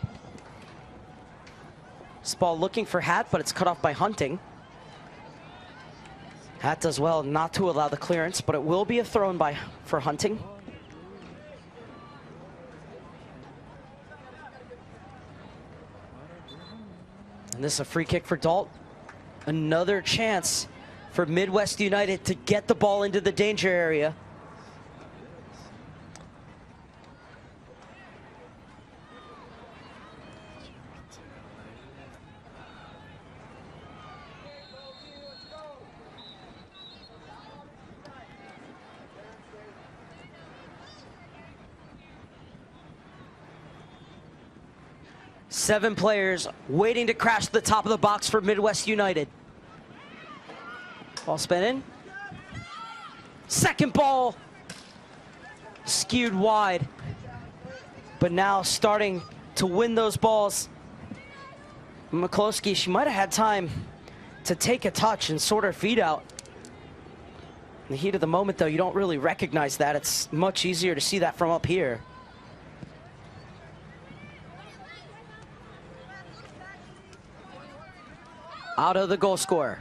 This ball looking for Hatt, but it's cut off by Hunting. Hatt does well not to allow the clearance, but it will be a throw-in for Hunting. And this is a free kick for Dalt. Another chance for Midwest United to get the ball into the danger area. Seven players waiting to crash the top of the box for Midwest United. Ball spin in. Second ball skewed wide, but now starting to win those balls. McCloskey, she might have had time to take a touch and sort her feet out. In the heat of the moment, though, you don't really recognize that. It's much easier to see that from up here. Otto, the goal scorer.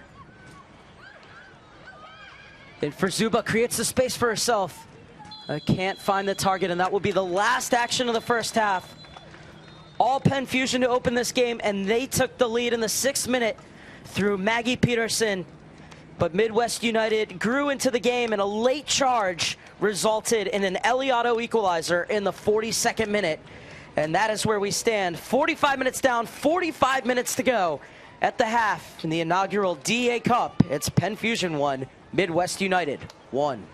Then for Zuba, creates the space for herself. Can't find the target, and that will be the last action of the first half. All Penn Fusion to open this game, and they took the lead in the 6th minute through Maggie Peterson. But Midwest United grew into the game, and a late charge resulted in an Eliotto equalizer in the 42nd minute. And that is where we stand. 45 minutes down, 45 minutes to go at the half in the inaugural DA Cup. It's Penn Fusion 1, Midwest United 1.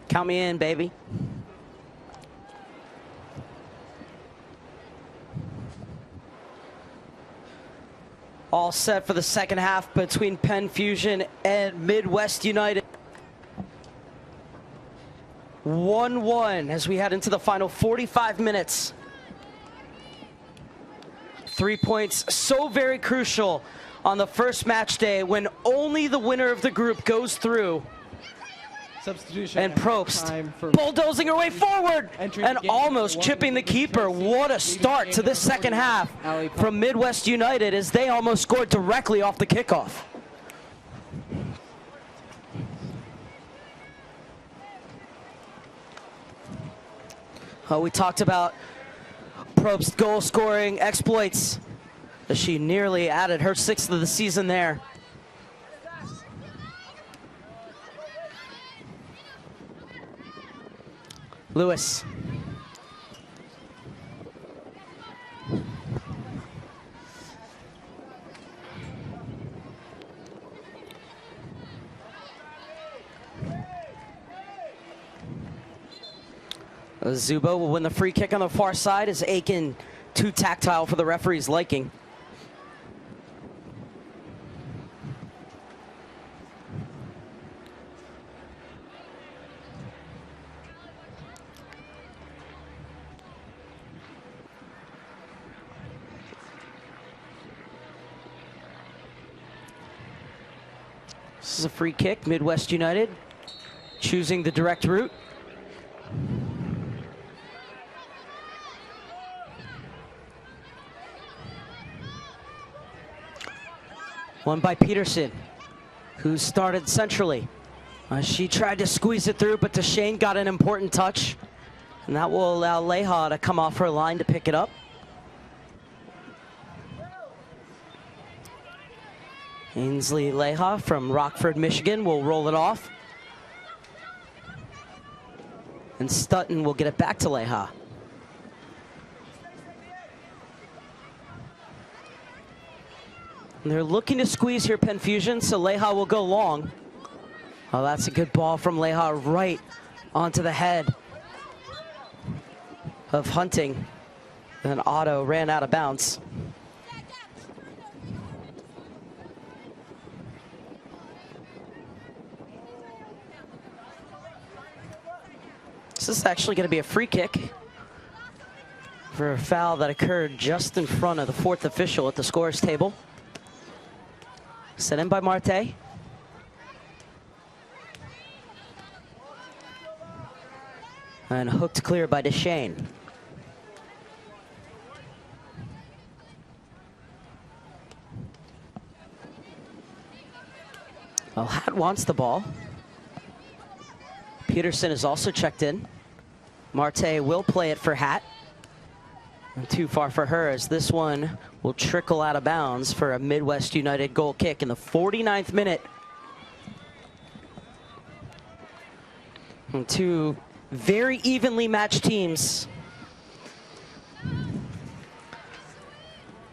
Count me in, baby. All set for the second half between Penn Fusion and Midwest United. 1-1 as we head into the final 45 minutes. 3 points so very crucial on the first match day when only the winner of the group goes through. Substitution. And Probst bulldozing her way forward and almost chipping the keeper. What a start to this second half from Midwest United as they almost scored directly off the kickoff. We talked about Probst goal scoring exploits as she nearly added her 6th of the season there. Lewis. Zubo will win the free kick on the far side as Aiken too tactile for the referee's liking. This is a free kick. Midwest United choosing the direct route. Won by Peterson, who started centrally. She tried to squeeze it through, but Deshane got an important touch. And that will allow Leha to come off her line to pick it up. Ainsley Leha from Rockford, Michigan will roll it off. And Stutton will get it back to Leha. And they're looking to squeeze here, Penn Fusion, so Leha will go long. Oh, that's a good ball from Leha right onto the head of Hunting. And Otto ran out of bounds. This is actually going to be a free kick for a foul that occurred just in front of the 4th official at the scores table. Set in by Marte. And hooked clear by Deshane. Well, Hatt wants the ball. Peterson is also checked in. Marte will play it for Hatt. And too far for her as this one will trickle out of bounds for a Midwest United goal kick in the 49th minute. And two very evenly matched teams.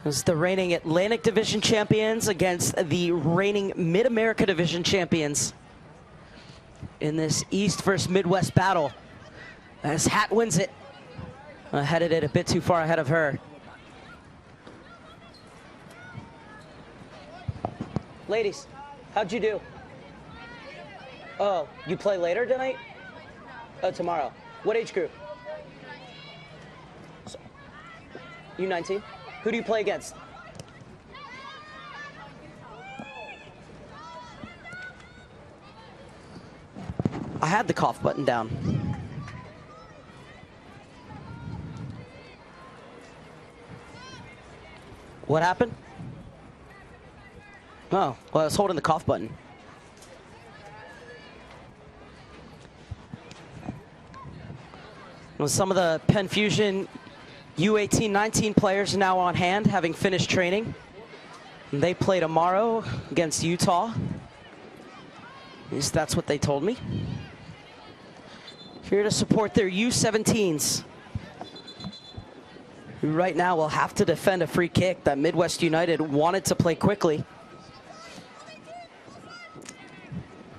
As the reigning Atlantic Division champions against the reigning Mid-America Division champions in this East versus Midwest battle. As Hatt wins it. Headed it a bit too far ahead of her. Ladies, how'd you do? Oh, you play later tonight? Oh, tomorrow. What age group? U17? Who do you play against? I had the cough button down. What happened? Oh, well, I was holding the cough button. Well, some of the Penn Fusion U18-19 players are now on hand, having finished training. And they play tomorrow against Utah. At least that's what they told me. Here to support their U17s, who right now will have to defend a free kick that Midwest United wanted to play quickly.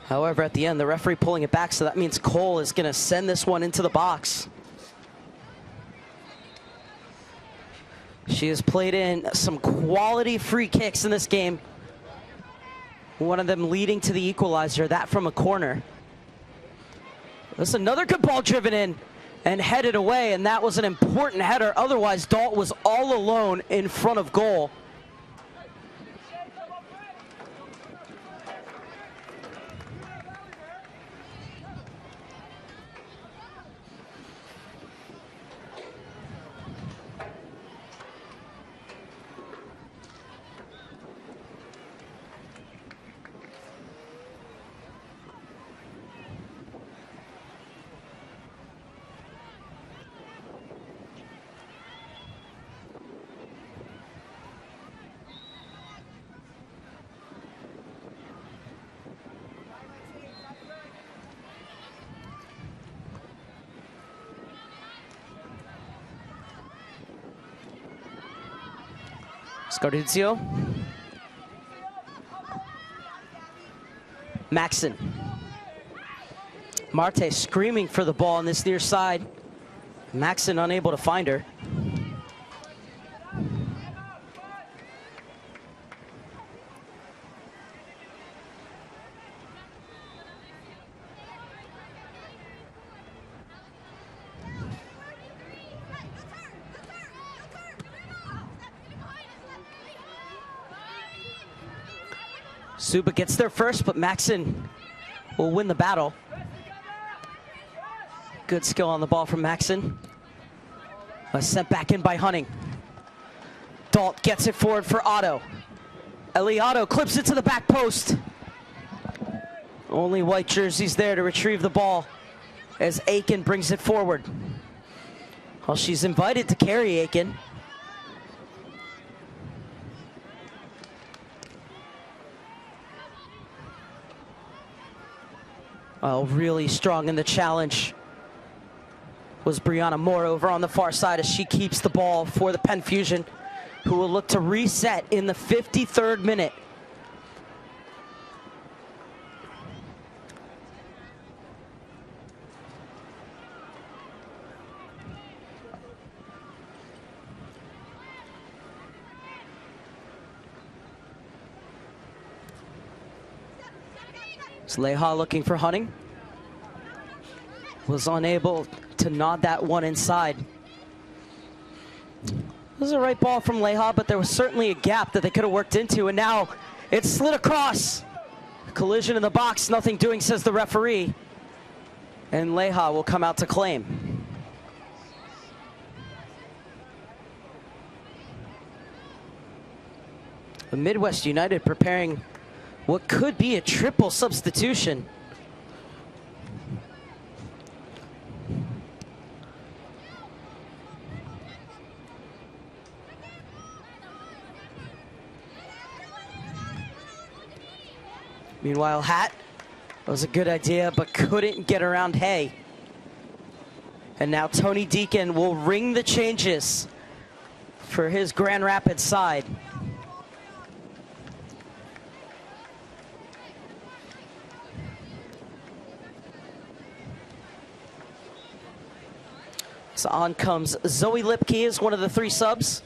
However, at the end, the referee pulling it back, so that means Cole is going to send this one into the box. She has played in some quality free kicks in this game. One of them leading to the equalizer, that from a corner. There's another good ball driven in and headed away, and that was an important header. Otherwise, Dalt was all alone in front of goal. Scarduzio. Maxson. Marte screaming for the ball on this near side. Maxson unable to find her. Suba gets there first, but Maxson will win the battle. Good skill on the ball from Maxson. Sent back in by Hunting. Dalt gets it forward for Otto. Eliotto clips it to the back post. Only white jerseys there to retrieve the ball as Aiken brings it forward. Well, she's invited to carry Aiken. Oh, really strong in the challenge was Brianna Moore over on the far side as she keeps the ball for the Penn Fusion, who will look to reset in the 53rd minute. Leha looking for Hunting. Was unable to nod that one inside. It was a right ball from Leha, but there was certainly a gap that they could have worked into, and now it's slid across. Collision in the box, nothing doing, says the referee. And Leha will come out to claim. The Midwest United preparing what could be a triple substitution. Meanwhile, Hat was a good idea, but couldn't get around Hay. And now Tony Deacon will ring the changes for his Grand Rapids side. So on comes Zoe Lipke as one of the three subs.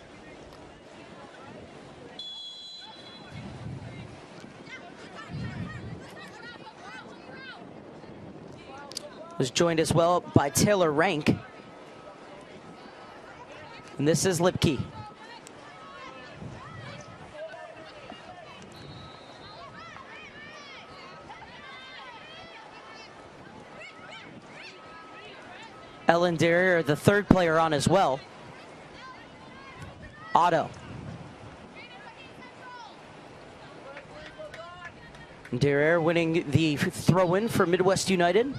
Was joined as well by Taylor Rank. And this is Lipke. Ellen Derrier, the third player on as well. Otto. Derrier winning the throw-in for Midwest United.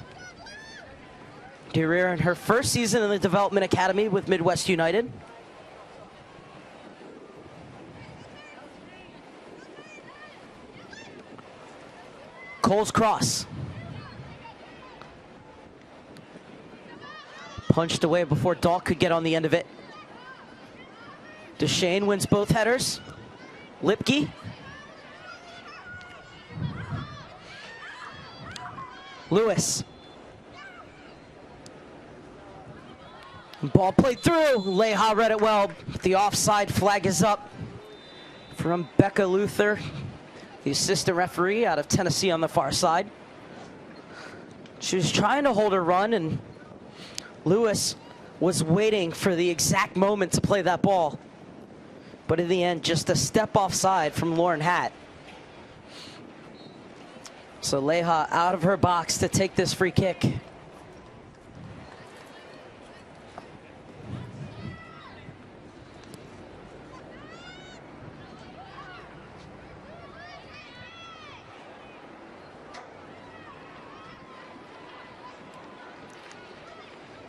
Derrier in her first season in the Development Academy with Midwest United. Cole's cross. Punched away before Dalt could get on the end of it. Deshane wins both headers. Lipke. Lewis. Ball played through. Leha read it well. The offside flag is up from Becca Luther, the assistant referee out of Tennessee on the far side. She was trying to hold her run, and Lewis was waiting for the exact moment to play that ball. But in the end, just a step offside from Lauren Hatt. So Leha out of her box to take this free kick.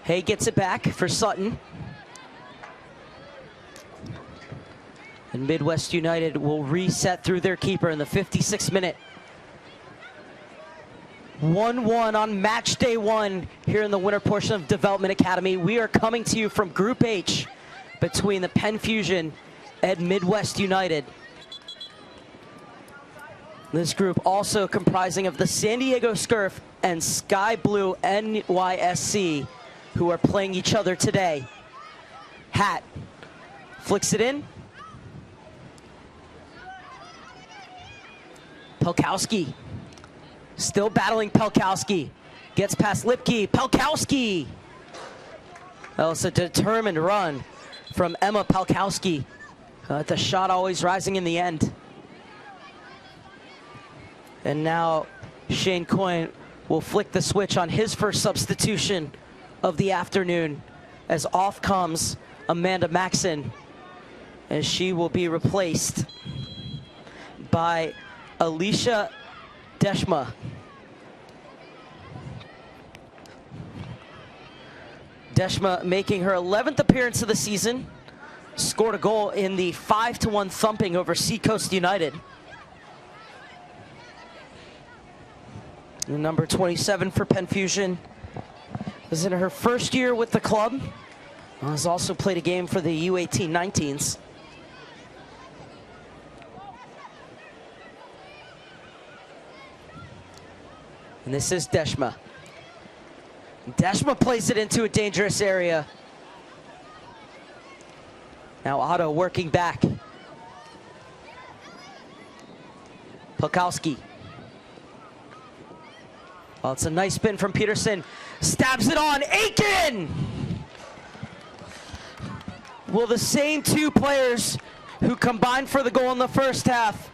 Hay gets it back for Sutton. And Midwest United will reset through their keeper in the 56th minute. 1-1 on match day 1 here in the winter portion of Development Academy. We are coming to you from Group H between the Penn Fusion and Midwest United. This group also comprising of the San Diego Scurf and Sky Blue NYSC, who are playing each other today. Hatt flicks it in. Pelkowski, still battling Pelkowski. Gets past Lipke, Pelkowski. That was a determined run from Emma Pelkowski. The shot always rising in the end. And now Shane Coyne will flick the switch on his first substitution of the afternoon, as off comes Amanda Maxson, as she will be replaced by Alicia Deshma. Deshma making her 11th appearance of the season, scored a goal in the 5-1 thumping over Seacoast United. Number 27 for Penn Fusion is in her first year with the club. Has also played a game for the U18 19s. And this is Deshma. Deshma plays it into a dangerous area. Now Otto working back. Pelkowski. Well, it's a nice spin from Peterson. Stabs it on, Aiken! Will the same two players who combined for the goal in the first half,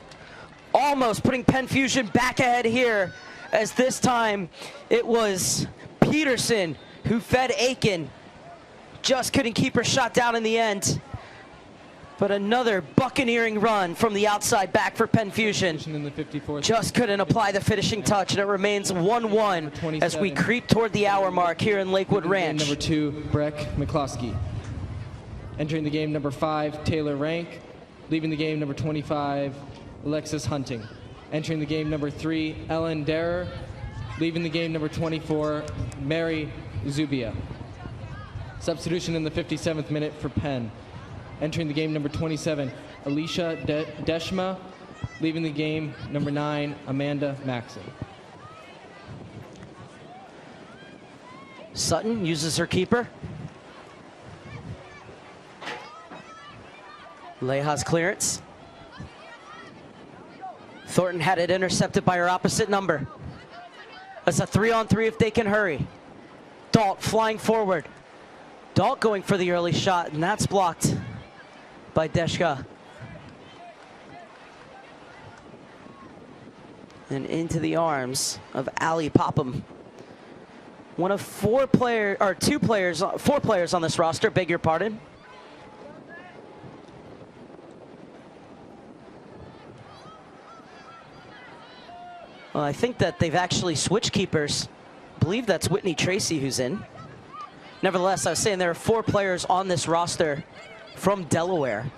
almost putting Penn Fusion back ahead here, as this time it was Peterson who fed Aiken. Just couldn't keep her shot down in the end. But another buccaneering run from the outside back for Penn Fusion. In the 54th. Just couldn't apply the finishing touch, and it remains 1-1 as we creep toward the hour mark here in Lakewood Ranch. Number 2, Breck McCloskey. Entering the game, number 5, Taylor Rank. Leaving the game, number 25, Alexis Hunting. Entering the game, number 3, Ellen Derer. Leaving the game, number 24, Mary Zubia. Substitution in the 57th minute for Penn. Entering the game, number 27, Alicia Deshma. Leaving the game, number 9, Amanda Maxson. Sutton uses her keeper. Leha's clearance. Thornton had it intercepted by her opposite number. That's a 3-on-3 if they can hurry. Dalt flying forward. Dalt going for the early shot, and that's blocked by Deshka. And into the arms of Ali Popham. One of four players on this roster, beg your pardon. Well, I think that they've actually switched keepers. I believe that's Whitney Tracy who's in. Nevertheless, I was saying there are 4 players on this roster from Delaware.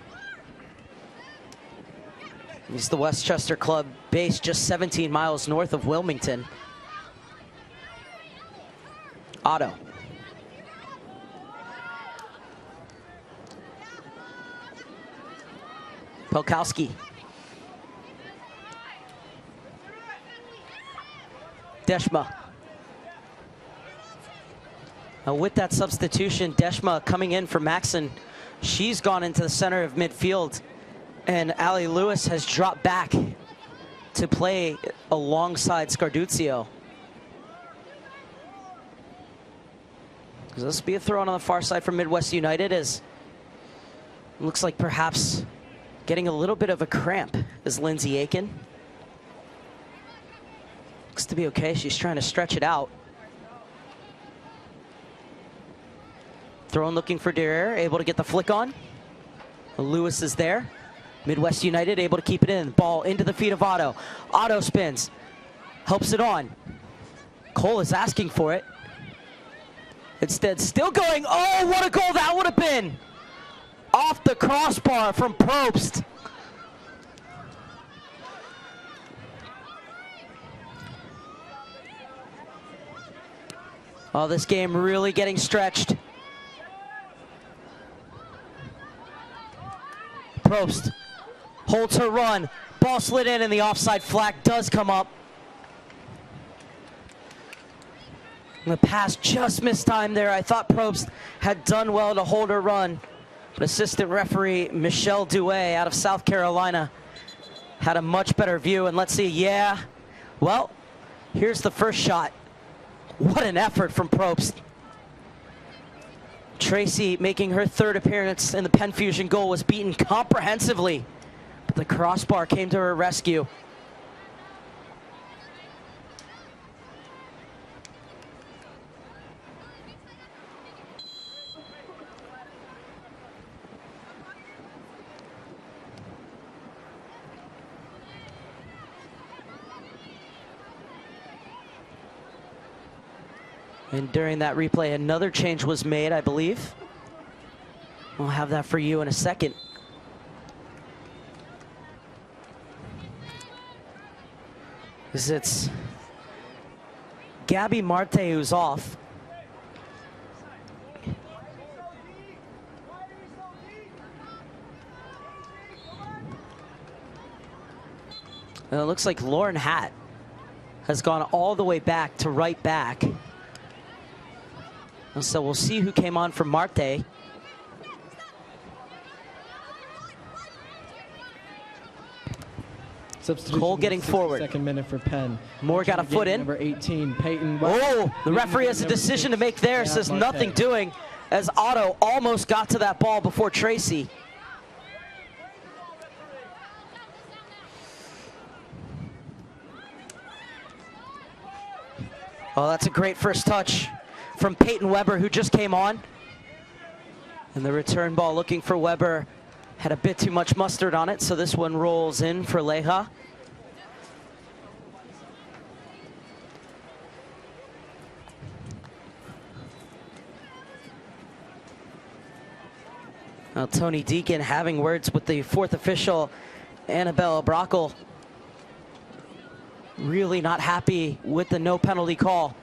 He's the Westchester club based just 17 miles north of Wilmington. Otto. Pelkowski. Deshma. With that substitution, Deshma coming in for Maxon, she's gone into the center of midfield, and Ali Lewis has dropped back to play alongside Scarduzio. This will be a throw on the far side for Midwest United, as looks like perhaps getting a little bit of a cramp is Lindsay Aiken. Looks to be okay. She's trying to stretch it out. Throwing, looking for Derriere, able to get the flick on. Lewis is there. Midwest United able to keep it in. Ball into the feet of Otto. Otto spins, helps it on. Cole is asking for it. Instead, still going. Oh, what a goal that would have been! Off the crossbar from Probst. Oh, this game really getting stretched. Probst holds her run. Ball slid in and the offside flag does come up. The pass just missed time there. I thought Probst had done well to hold her run, but assistant referee Michelle Douay out of South Carolina had a much better view. And let's see, yeah, well, here's the first shot. What an effort from Probst. Tracy, making her third appearance in the Penn Fusion goal, was beaten comprehensively, but the crossbar came to her rescue. And during that replay, another change was made, I believe. We'll have that for you in a second. It's Gabby Marte who's off. And it looks like Lauren Hatt has gone all the way back to right back. And so we'll see who came on for Marte. Cole getting forward. Second minute for Penn. Moore got a foot in. Number 18, Peyton. Oh, the referee has a decision to make there. Says nothing doing, as Otto almost got to that ball before Tracy. Oh, that's a great first touch from Peyton Weber, who just came on. And the return ball looking for Weber had a bit too much mustard on it, so this one rolls in for Leja. Now Tony Deacon having words with the fourth official, Annabelle Brockle. Really not happy with the no penalty call.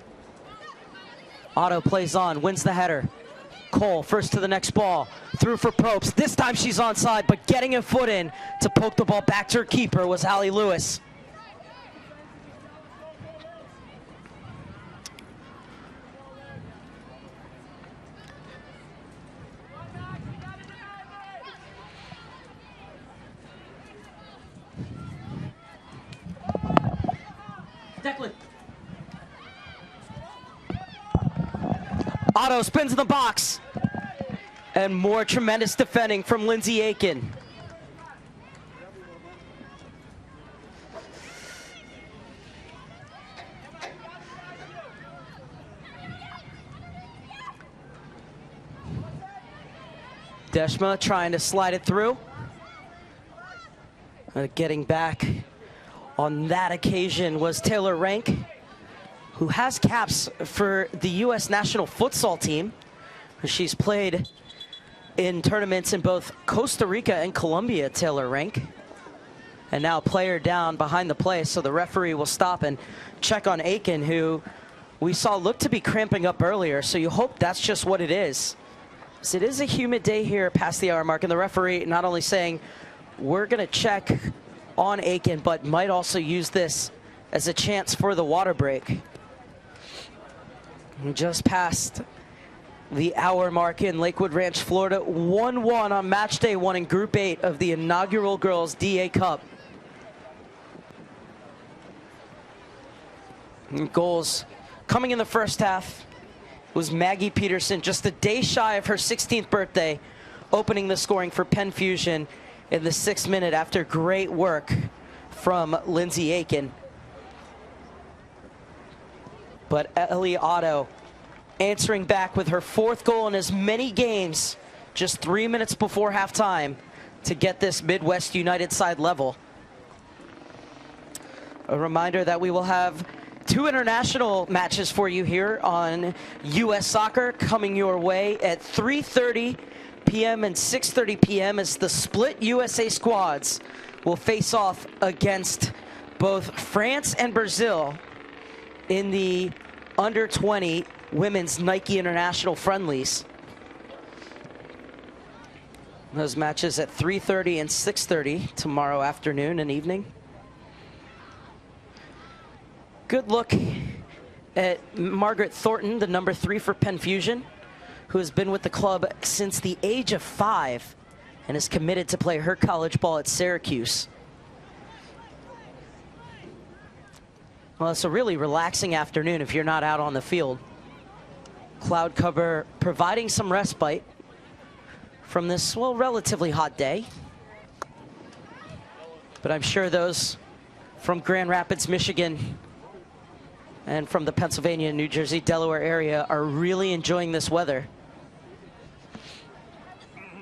Otto plays on, wins the header. Cole first to the next ball, through for Probst. This time she's onside, but getting a foot in to poke the ball back to her keeper was Ali Lewis. Declan. Otto spins in the box. And more tremendous defending from Lindsay Aiken. Deshma trying to slide it through. Getting back on that occasion was Taylor Rank, who has caps for the U.S. national futsal team. She's played in tournaments in both Costa Rica and Colombia, Taylor Rank. And now player down behind the play, so the referee will stop and check on Aiken, who we saw looked to be cramping up earlier, so you hope that's just what it is. So it is a humid day here past the hour mark, and the referee not only saying, we're gonna check on Aiken, but might also use this as a chance for the water break. We just passed the hour mark in Lakewood Ranch, Florida. 1-1 on match day 1 in Group 8 of the inaugural Girls DA Cup. And goals coming in the first half was Maggie Peterson, just a day shy of her 16th birthday, opening the scoring for Penn Fusion in the 6th minute after great work from Lindsay Aiken. But Ellie Otto answering back with her 4th goal in as many games, just 3 minutes before halftime, to get this Midwest United side level. A reminder that we will have 2 international matches for you here on U.S. Soccer coming your way at 3:30 p.m. and 6:30 p.m. as the split USA squads will face off against both France and Brazil in the under-20 women's Nike International friendlies. Those matches at 3:30 and 6:30 tomorrow afternoon and evening. Good look at Margaret Thornton, the number 3 for Penn Fusion, who has been with the club since the age of 5 and is committed to play her college ball at Syracuse. Well, it's a really relaxing afternoon if you're not out on the field. Cloud cover providing some respite from this, well, relatively hot day. But I'm sure those from Grand Rapids, Michigan, and from the Pennsylvania, New Jersey, Delaware area are really enjoying this weather.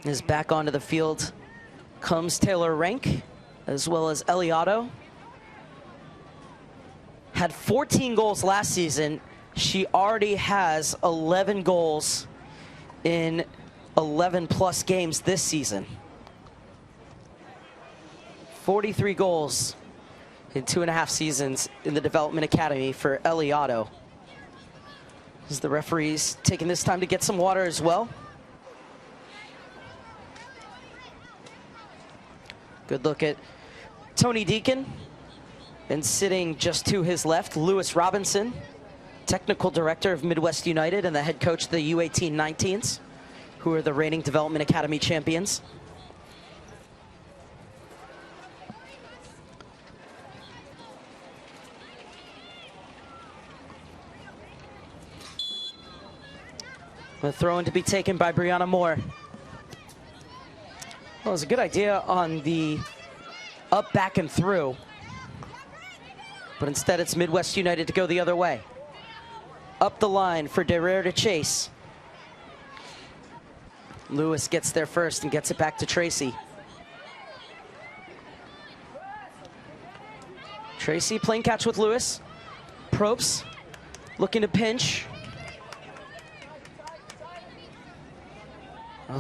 As back onto the field comes Taylor Rank, as well as Ellie Otto. Had 14 goals last season. She already has 11 goals in 11+ games this season. 43 goals in 2.5 seasons in the Development Academy for Ellie Otto. As the referee's taking this time to get some water as well. Good look at Tony Deacon. And sitting just to his left, Lewis Robinson, technical director of Midwest United and the head coach of the U18 19s, who are the reigning Development Academy champions. A throw in to be taken by Brianna Moore. Well, it was a good idea on the up, back, and through. But instead, it's Midwest United to go the other way. Up the line for Derrere to chase. Lewis gets there first and gets it back to Tracy. Tracy playing catch with Lewis. Probst looking to pinch.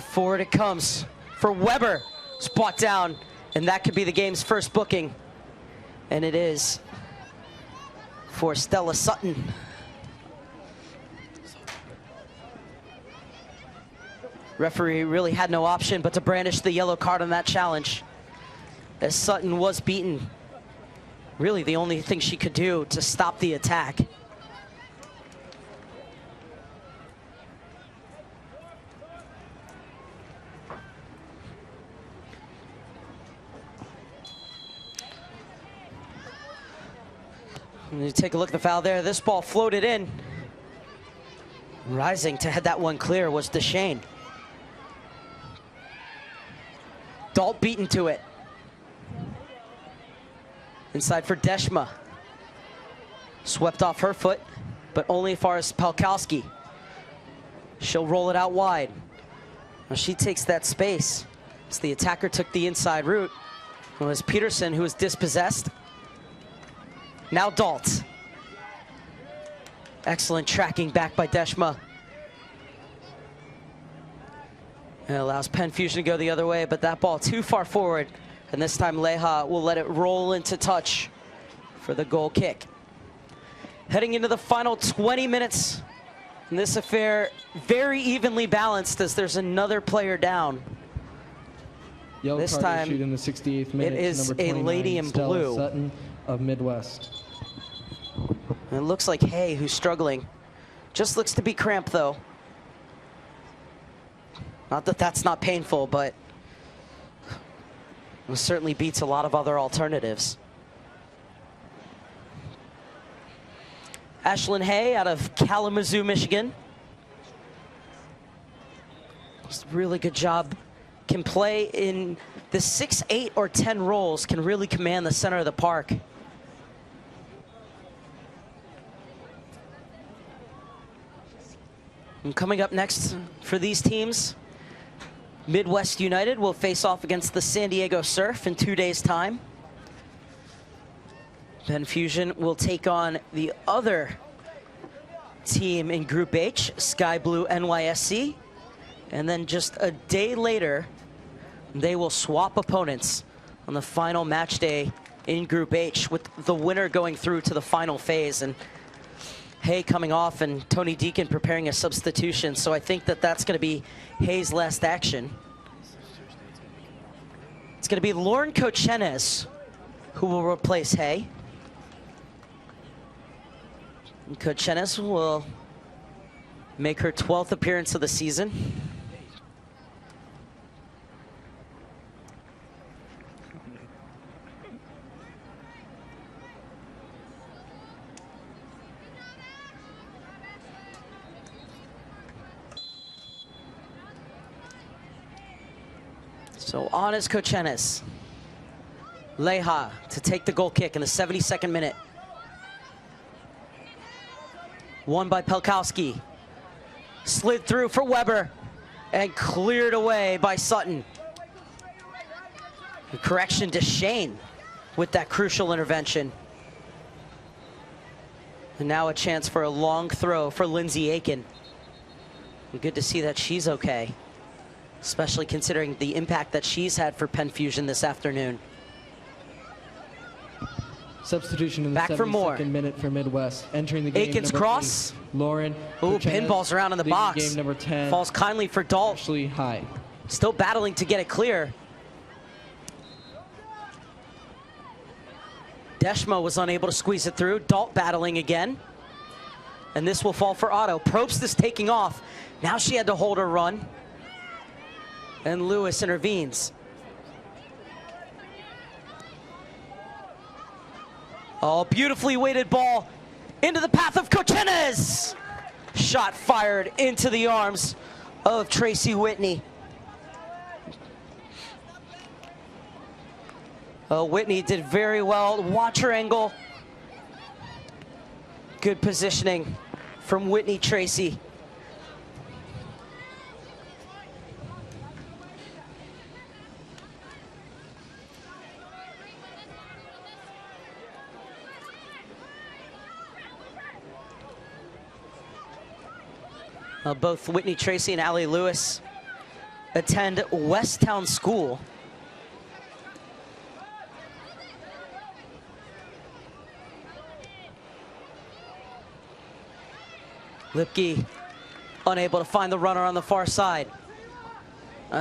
Forward it comes for Weber. Spot down, and that could be the game's first booking. And it is for Stella Sutton. Referee really had no option but to brandish the yellow card on that challenge, as Sutton was beaten. Really the only thing she could do to stop the attack. And you take a look at the foul there. This ball floated in. Rising to head that one clear was DeShane. Dalt beaten to it. Inside for Deshma. Swept off her foot, but only as far as Palkowski. She'll roll it out wide. Now she takes that space. As the attacker took the inside route. It was Peterson who was dispossessed. Now Dalt. Excellent tracking back by Deshma. It allows Penn Fusion to go the other way, but that ball too far forward. And this time Leha will let it roll into touch for the goal kick. Heading into the final 20 minutes in this affair, very evenly balanced as there's another player down. Yellow this card time issued in the 68th minute. It is a lady in Stella blue. Sutton of Midwest. And it looks like Hay, who's struggling. Just looks to be cramped though. Not that that's not painful, but it certainly beats a lot of other alternatives. Ashlyn Hay out of Kalamazoo, Michigan. Just a really good job. Can play in the 6, 8, or 10 roles. Can really command the center of the park. And coming up next for these teams, Midwest United will face off against the San Diego Surf in 2 days' time. Penn Fusion will take on the other team in Group H, Sky Blue NYSC. And then just a day later, they will swap opponents on the final match day in Group H, with the winner going through to the final phase. And Hay coming off and Tony Deacon preparing a substitution. So I think that that's going to be Hay's last action. It's going to be Lauren Kochenes who will replace Hay. And Kochenes will make her 12th appearance of the season. So on is Kochenes. Leha to take the goal kick in the 72nd minute. Won by Pelkowski. Slid through for Weber and cleared away by Sutton. The correction to Shane with that crucial intervention. And now a chance for a long throw for Lindsay Aiken. Good to see that she's okay, especially considering the impact that she's had for Penn Fusion this afternoon. Substitution in the 72nd minute for Midwest. Entering the game, Aiken's cross. 8, Lauren. Ooh, pinballs around in the box. Game number 10. Falls kindly for Dalt. Ashley High. Still battling to get it clear. Deschmo was unable to squeeze it through. Dalt battling again. And this will fall for Otto. Probst is taking off. Now she had to hold her run. And Lewis intervenes. Oh, beautifully weighted ball into the path of Kochenes. Shot fired into the arms of Tracy Whitney. Whitney did very well. Watch her angle. Good positioning from Whitney Tracy. Both Whitney Tracy and Allie Lewis attend Westtown School. Lipke unable to find the runner on the far side.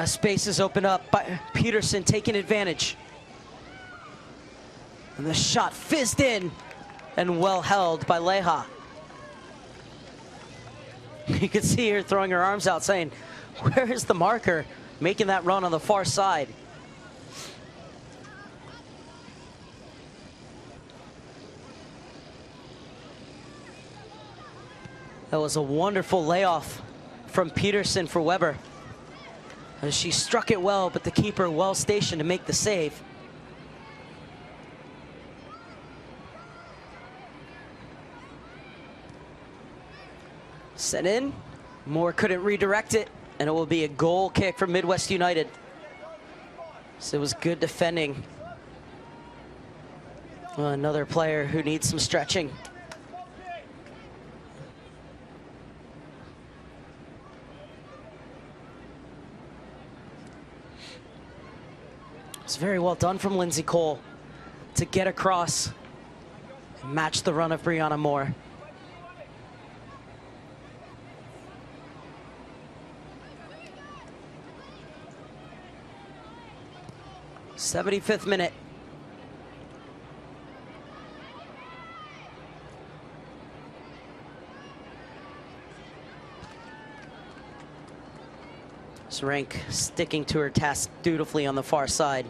Spaces open up by Peterson taking advantage. And the shot fizzed in and well held by Leha. You can see her throwing her arms out saying, where is the marker? Making that run on the far side. That was a wonderful layoff from Peterson for Weber. As she struck it well, but the keeper well stationed to make the save. Set in. Moore couldn't redirect it, and it will be a goal kick for Midwest United. So it was good defending. Well, another player who needs some stretching. It's very well done from Lindsay Cole to get across and match the run of Brianna Moore. 75th minute. So Rank sticking to her task dutifully on the far side.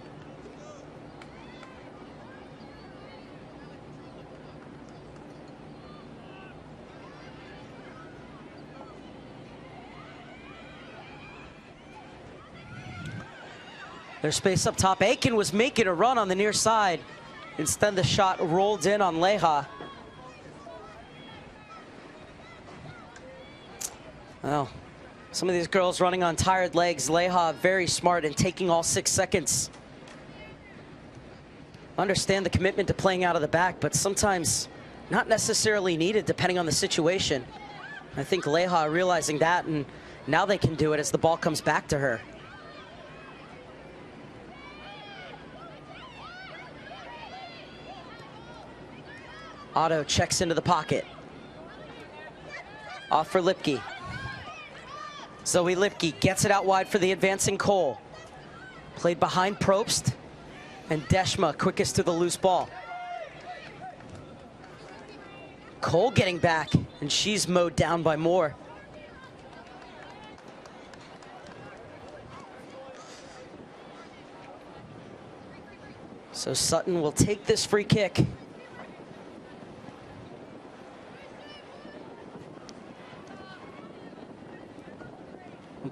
There's space up top. Aiken was making a run on the near side. Instead, the shot rolled in on Leha. Well, some of these girls running on tired legs. Leha very smart and taking all 6 seconds. Understand the commitment to playing out of the back, but sometimes not necessarily needed depending on the situation. I think Leha realizing that, and now they can do it as the ball comes back to her. Otto checks into the pocket. Off for Lipke. Zoe Lipke gets it out wide for the advancing Cole. Played behind Probst, and Deshma quickest to the loose ball. Cole getting back, and she's mowed down by Moore. So Sutton will take this free kick.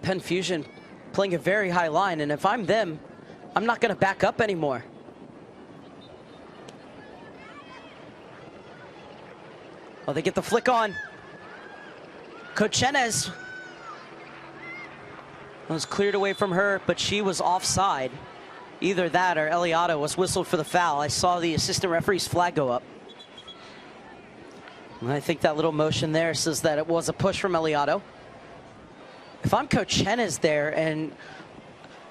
Penn Fusion playing a very high line, and if I'm them, I'm not going to back up anymore. Well, they get the flick on. Cochenes was cleared away from her, but she was offside. Either that or Eliotto was whistled for the foul. I saw the assistant referee's flag go up. And I think that little motion there says that it was a push from Eliotto. If I'm Cochenes there, and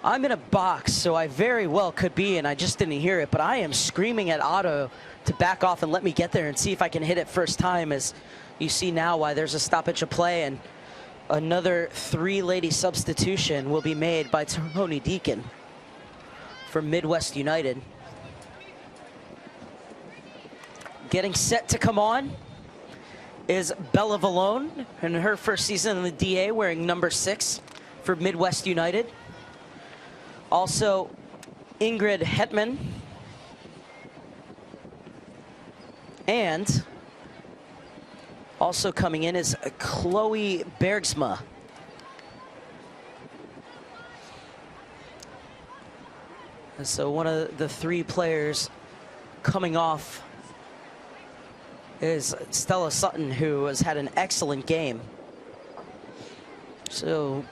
I'm in a box, so I very well could be, and I just didn't hear it, but I am screaming at Otto to back off and let me get there and see if I can hit it first time, as you see now why there's a stoppage of play, and another 3-lady substitution will be made by Tony Deacon for Midwest United. Getting set to come on is Bella Vallone in her first season in the DA, wearing number 6 for Midwest United. Also, Ingrid Hetman and also coming in is Chloe Bergsma. And so one of the 3 players coming off is Stella Sutton, who has had an excellent game. So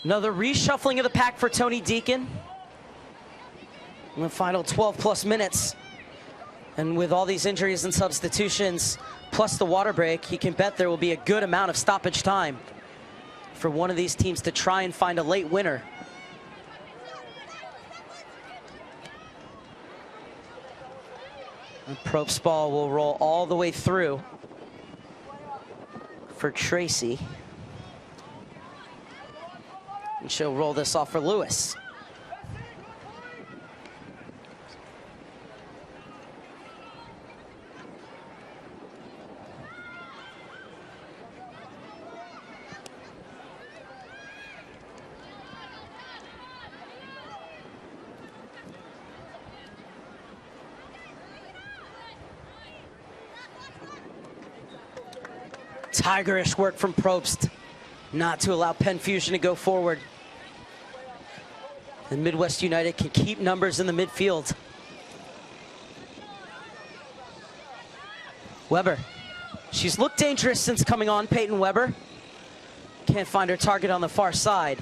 another reshuffling of the pack for Tony Deacon in the final 12+ minutes. And with all these injuries and substitutions, plus the water break, he can bet there will be a good amount of stoppage time for one of these teams to try and find a late winner. And Probst's ball will roll all the way through for Tracy. And she'll roll this off for Lewis. Tigerish work from Probst, not to allow Penn Fusion to go forward. And Midwest United can keep numbers in the midfield. Weber, she's looked dangerous since coming on. Peyton Weber can't find her target on the far side.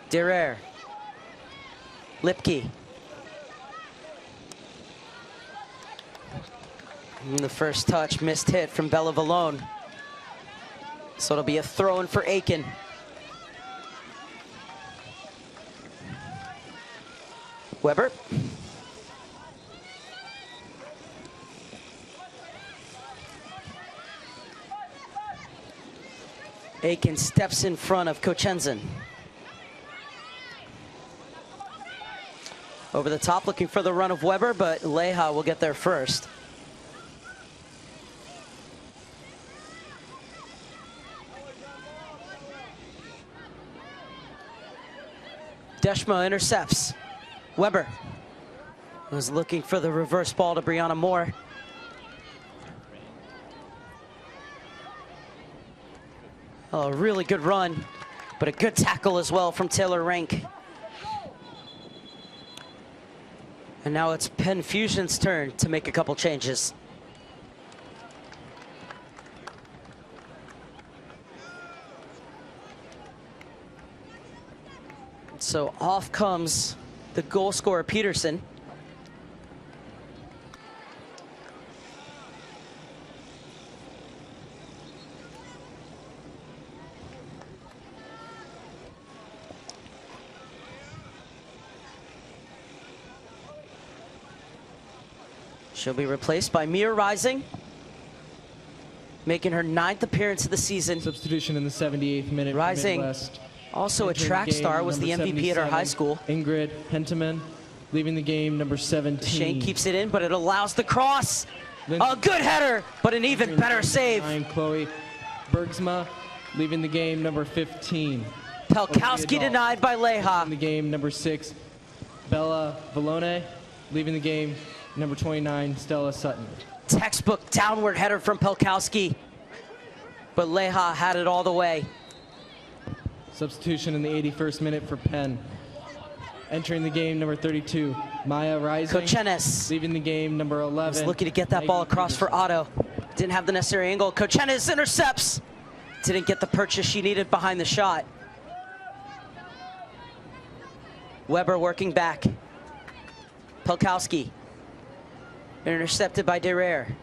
Derer, Lipke. And the first touch, missed hit from Bella Vallone. So it'll be a throw-in for Aiken. Weber. Aiken steps in front of Kochenzen. Over the top, looking for the run of Weber, but Leha will get there first. Deshma intercepts. Weber was looking for the reverse ball to Brianna Moore. A really good run, but a good tackle as well from Taylor Rank. And now it's Penn Fusion's turn to make a couple changes. So off comes the goal scorer, Peterson. She'll be replaced by Mia Rising, making her 9th appearance of the season. Substitution in the 78th minute. Rising, Midwest. also a track star, was the MVP at her high school. Ingrid Hentemann, leaving the game, number 17. Shane keeps it in, but it allows the cross. A good header, but an even better save. Chloe Bergsma, leaving the game, number 15. Pelkowski denied by Leha. In the game, number 6. Bella Vallone, leaving the game, number 29, Stella Sutton. Textbook downward header from Pelkowski, but Leha had it all the way. Substitution in the 81st minute for Penn. Entering the game, number 32, Maya Rising. Kochenes leaving the game, number 11. was looking to get that ball across for Otto. Didn't have the necessary angle. Kochenes intercepts. Didn't get the purchase she needed behind the shot. Weber working back. Pelkowski. Intercepted by DeRere.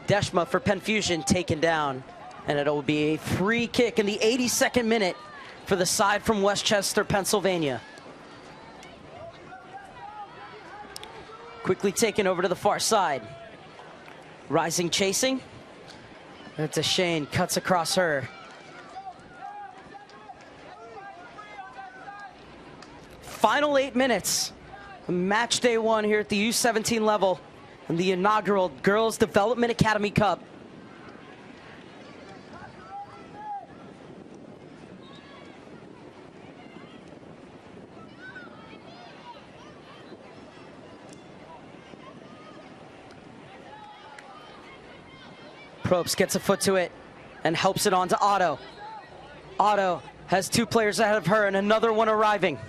Deshma for Penn Fusion taken down. And it'll be a free kick in the 82nd minute for the side from Westchester, Pennsylvania. Quickly taken over to the far side. Rising chasing. That's a Shane, cuts across her. Final 8 minutes. Match day 1 here at the U17 level in the inaugural Girls Development Academy Cup. Probst gets a foot to it and helps it on to Otto. Otto has 2 players ahead of her and another one arriving.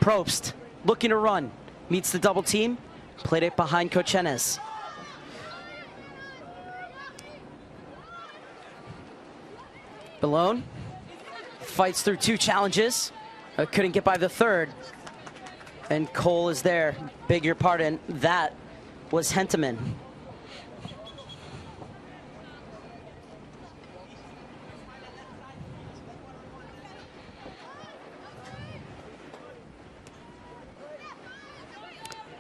Probst looking to run, meets the double team, played it behind Kochenes. Balone fights through 2 challenges, couldn't get by the 3rd. And Cole is there, beg your pardon, that was Hentemann.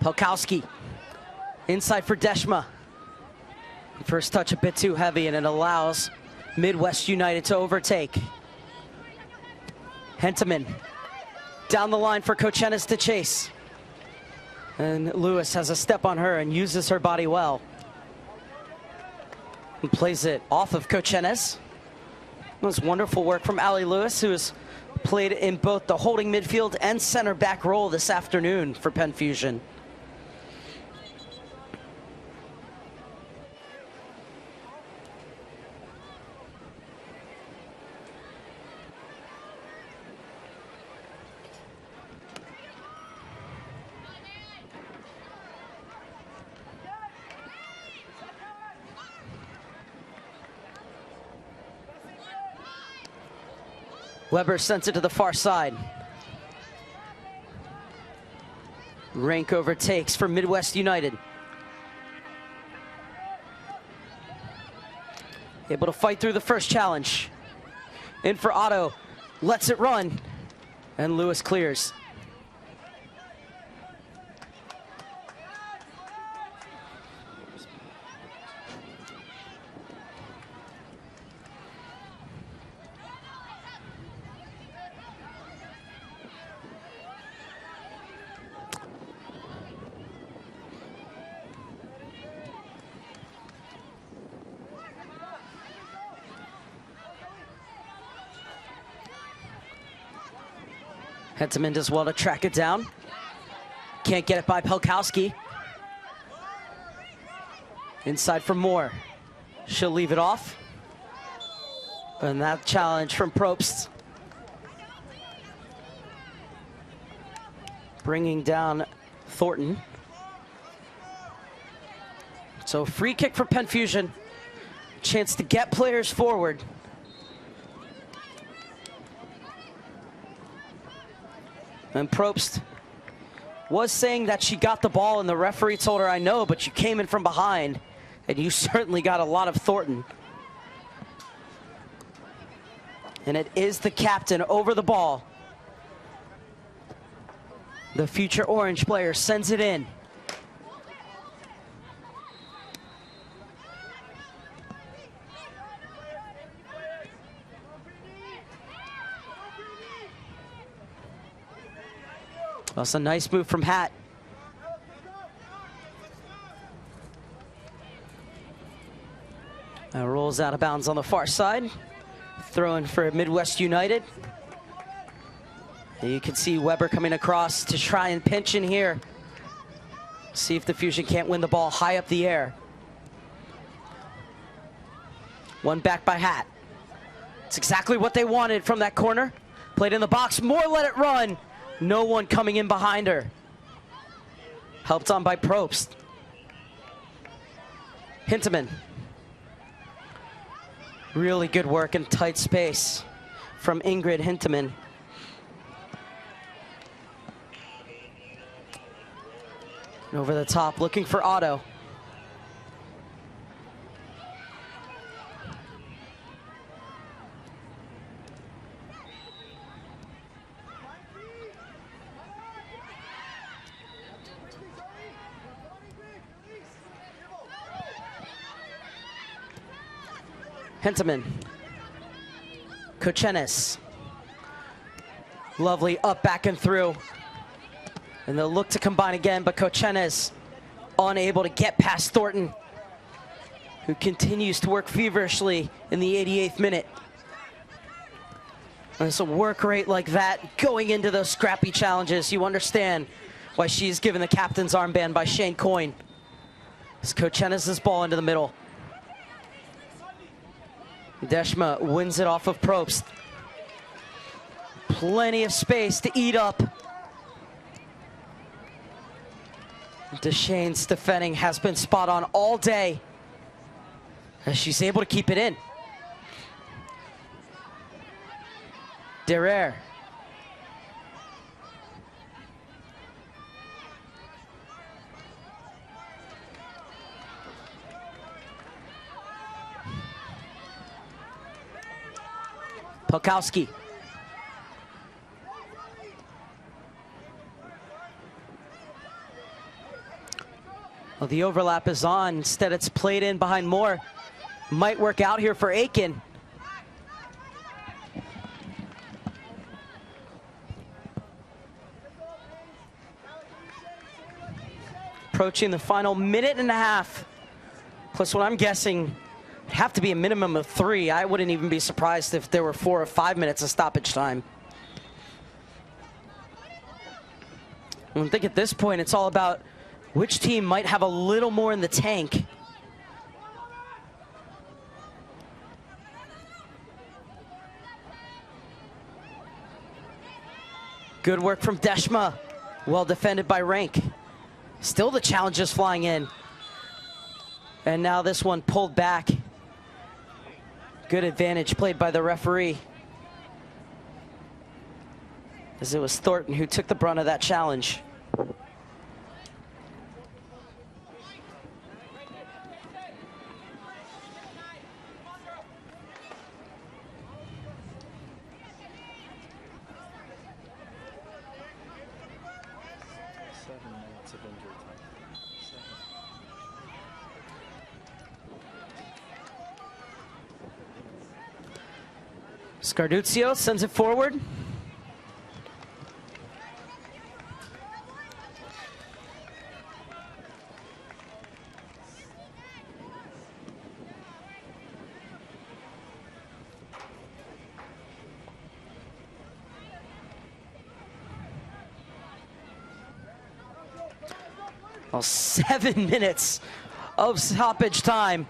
Pelkowski, inside for Deshma. First touch a bit too heavy, and it allows Midwest United to overtake. Hentemann down the line for Kochenes to chase. And Lewis has a step on her and uses her body well. And plays it off of Kochenes. It was wonderful work from Allie Lewis, who has played in both the holding midfield and center back role this afternoon for Penn Fusion. Weber sends it to the far side. Rank overtakes for Midwest United. Able to fight through the first challenge. In for Otto, lets it run, and Lewis clears. Hentemann does well to track it down. Can't get it by Pelkowski. Inside for Moore. She'll leave it off. And that challenge from Probst. Bringing down Thornton. So free kick for Penn Fusion. Chance to get players forward. And Probst was saying that she got the ball and the referee told her, I know, but you came in from behind and you certainly got a lot of Thornton. And it is the captain over the ball. The future Orange player sends it in. That's a nice move from Hatt. Now rolls out of bounds on the far side. Throwing for Midwest United. And you can see Weber coming across to try and pinch in here. See if the Fusion can't win the ball high up the air. One back by Hatt. It's exactly what they wanted from that corner. Played in the box, Moore let it run. No one coming in behind her. Helped on by Probst. Hintemann. Really good work in tight space from Ingrid Hintemann. And over the top, looking for Otto. Hintemann. Kochenes. Lovely up, back, and through. And they'll look to combine again, but Kochenes unable to get past Thornton, who continues to work feverishly in the 88th minute. And it's a work rate like that going into those scrappy challenges. You understand why she's given the captain's armband by Shane Coyne. As Kochenes' ball into the middle. Deshma wins it off of Probst. Plenty of space to eat up. Deshane's defending has been spot on all day, as she's able to keep it in. Derrer. Pelkowski. Well, the overlap is on. Instead, it's played in behind Moore. Might work out here for Aiken. Approaching the final minute and a half. Plus what I'm guessing, it'd have to be a minimum of 3. I wouldn't even be surprised if there were 4 or 5 minutes of stoppage time. I think at this point, it's all about which team might have a little more in the tank. Good work from Deshma. Well defended by Rank. Still the challenges flying in. And now this one pulled back. Good advantage played by the referee, as it was Thornton who took the brunt of that challenge. Scarduzio sends it forward. Well, 7 minutes of stoppage time.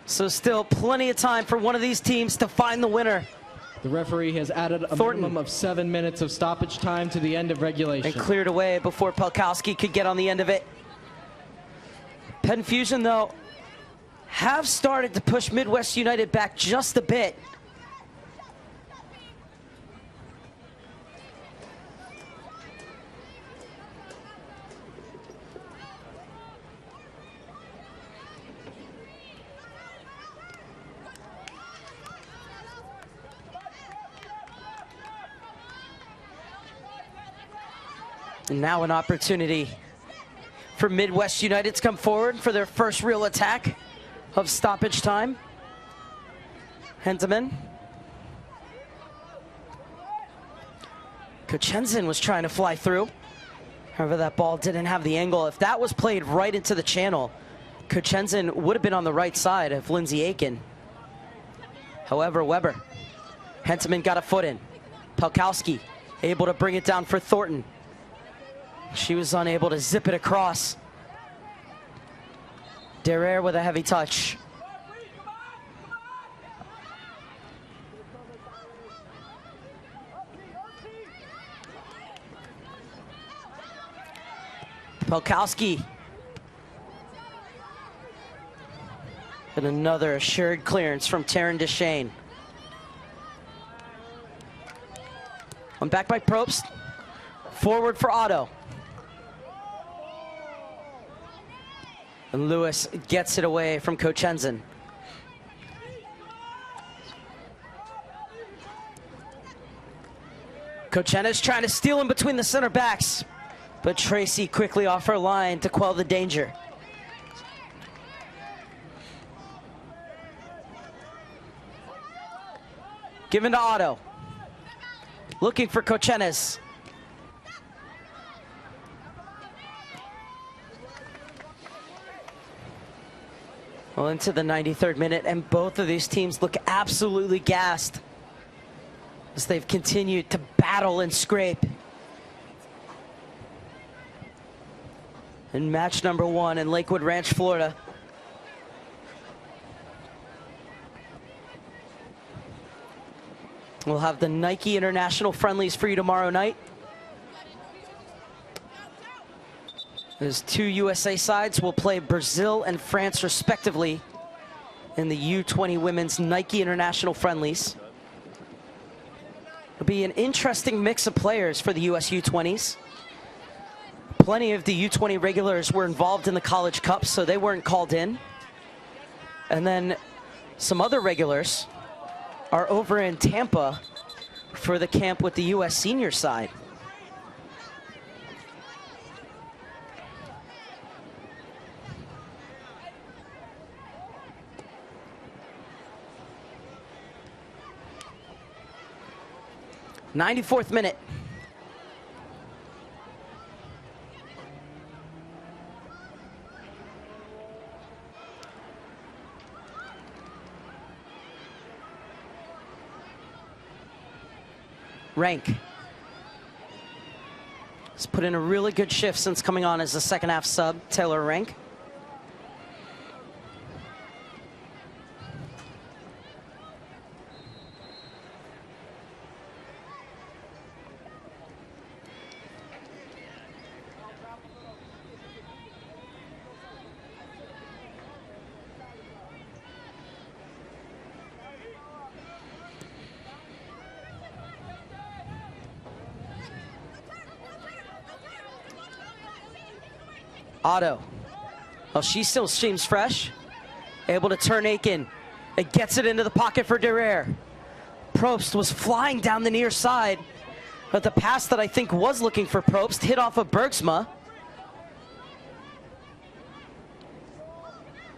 So still plenty of time for one of these teams to find the winner. The referee has added a minimum of 7 minutes of stoppage time to the end of regulation. And cleared away before Pelkowski could get on the end of it. Penn Fusion, though, have started to push Midwest United back just a bit. And now an opportunity for Midwest United to come forward for their first real attack of stoppage time. Hentemann. Kochenzen was trying to fly through. However, that ball didn't have the angle. If that was played right into the channel, Kochenzen would have been on the right side of Lindsey Aiken. However, Weber. Hentemann got a foot in. Pelkowski able to bring it down for Thornton. She was unable to zip it across. Derrer with a heavy touch. Pelkowski. And another assured clearance from Taryn Deshane. One back by Probst. Forward for Otto. And Lewis gets it away from Kochenzen. Kochenzen's trying to steal in between the center backs, but Tracy quickly off her line to quell the danger. Given to Otto. Looking for Kochenzen. Well, into the 93rd minute, and both of these teams look absolutely gassed as they've continued to battle and scrape. In match number 1 in Lakewood Ranch, Florida. We'll have the Nike International Friendlies for you tomorrow night. There's 2 USA sides will play Brazil and France respectively in the U20 Women's Nike International Friendlies. It'll be an interesting mix of players for the US U20s. Plenty of the U20 regulars were involved in the College Cup, so they weren't called in. And then some other regulars are over in Tampa for the camp with the US senior side. '94th minute. Rank has put in a really good shift since coming on as the second half sub, Taylor Rank. Otto. Oh, she still seems fresh. Able to turn Aiken. It gets it into the pocket for Derrer. Probst was flying down the near side, but the pass that I think was looking for Probst hit off of Bergsma.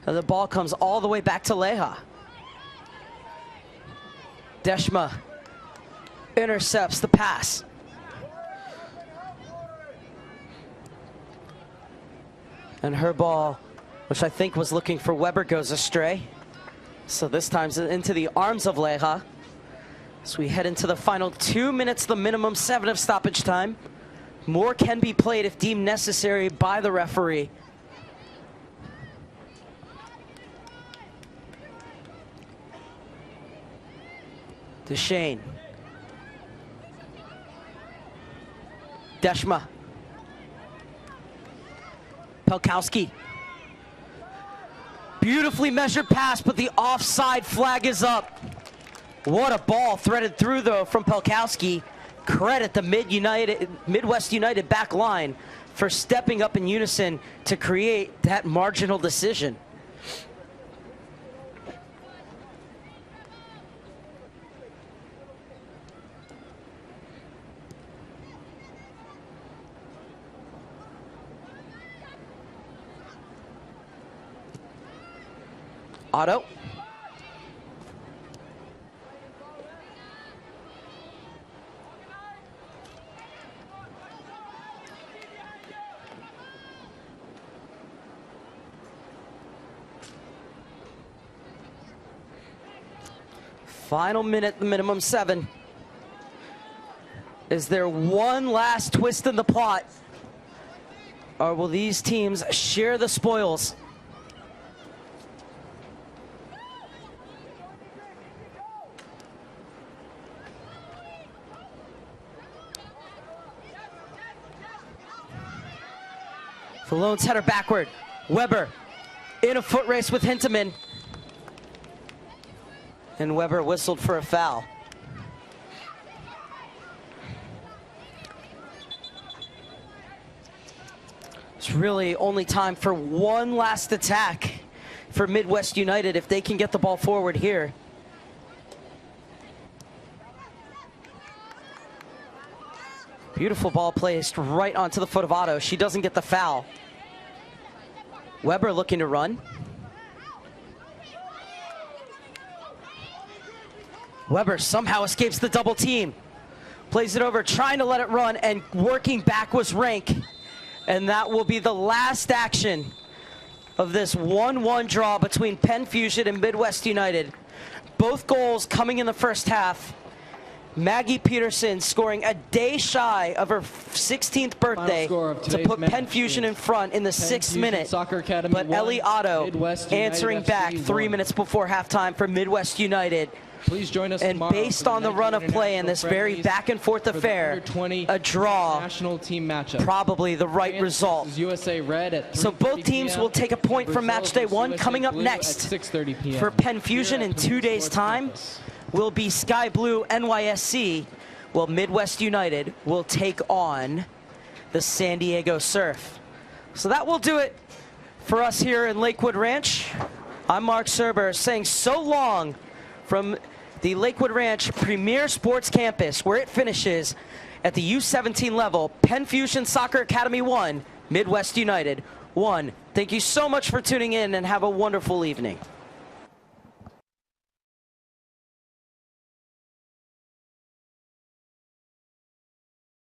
And the ball comes all the way back to Leha. Deshma intercepts the pass. And her ball, which I think was looking for Weber, goes astray. So this time's into the arms of Leha. So we head into the final 2 minutes, the minimum 7 of stoppage time More can be played if deemed necessary by the referee. DeShane. Deshma. Pelkowski. Beautifully measured pass, but the offside flag is up. What a ball threaded through, though, from Pelkowski. Credit the Midwest United back line for stepping up in unison to create that marginal decision. Otto. Final minute, the minimum 7. Is there one last twist in the plot? Or will these teams share the spoils? Falone's header backward. Weber in a foot race with Hintemann. And Weber whistled for a foul. It's really only time for one last attack for Midwest United if they can get the ball forward here. Beautiful ball placed right onto the foot of Otto. She doesn't get the foul. Weber looking to run. Weber somehow escapes the double team. Plays it over, trying to let it run, and working back was Rank. And that will be the last action of this 1-1 draw between Penn Fusion and Midwest United. Both goals coming in the first half. Maggie Peterson scoring a day shy of her 16th birthday to put Penn Fusion in front in the 6th minute. But Ellie Otto answering back 3 minutes before halftime for Midwest United. Please join us and based on the run of play in this very back and forth affair, a draw, national team matchup, probably the right result. USA Red at so both teams will take a point from match day 1. Coming up next for Penn Fusion in 2 days' time will be Sky Blue NYSC, while Midwest United will take on the San Diego Surf. So that will do it for us here in Lakewood Ranch. I'm Mark Serber saying so long from the Lakewood Ranch Premier Sports Campus, where it finishes at the U17 level. Penn Fusion Soccer Academy 1, Midwest United 1. Thank you so much for tuning in and have a wonderful evening.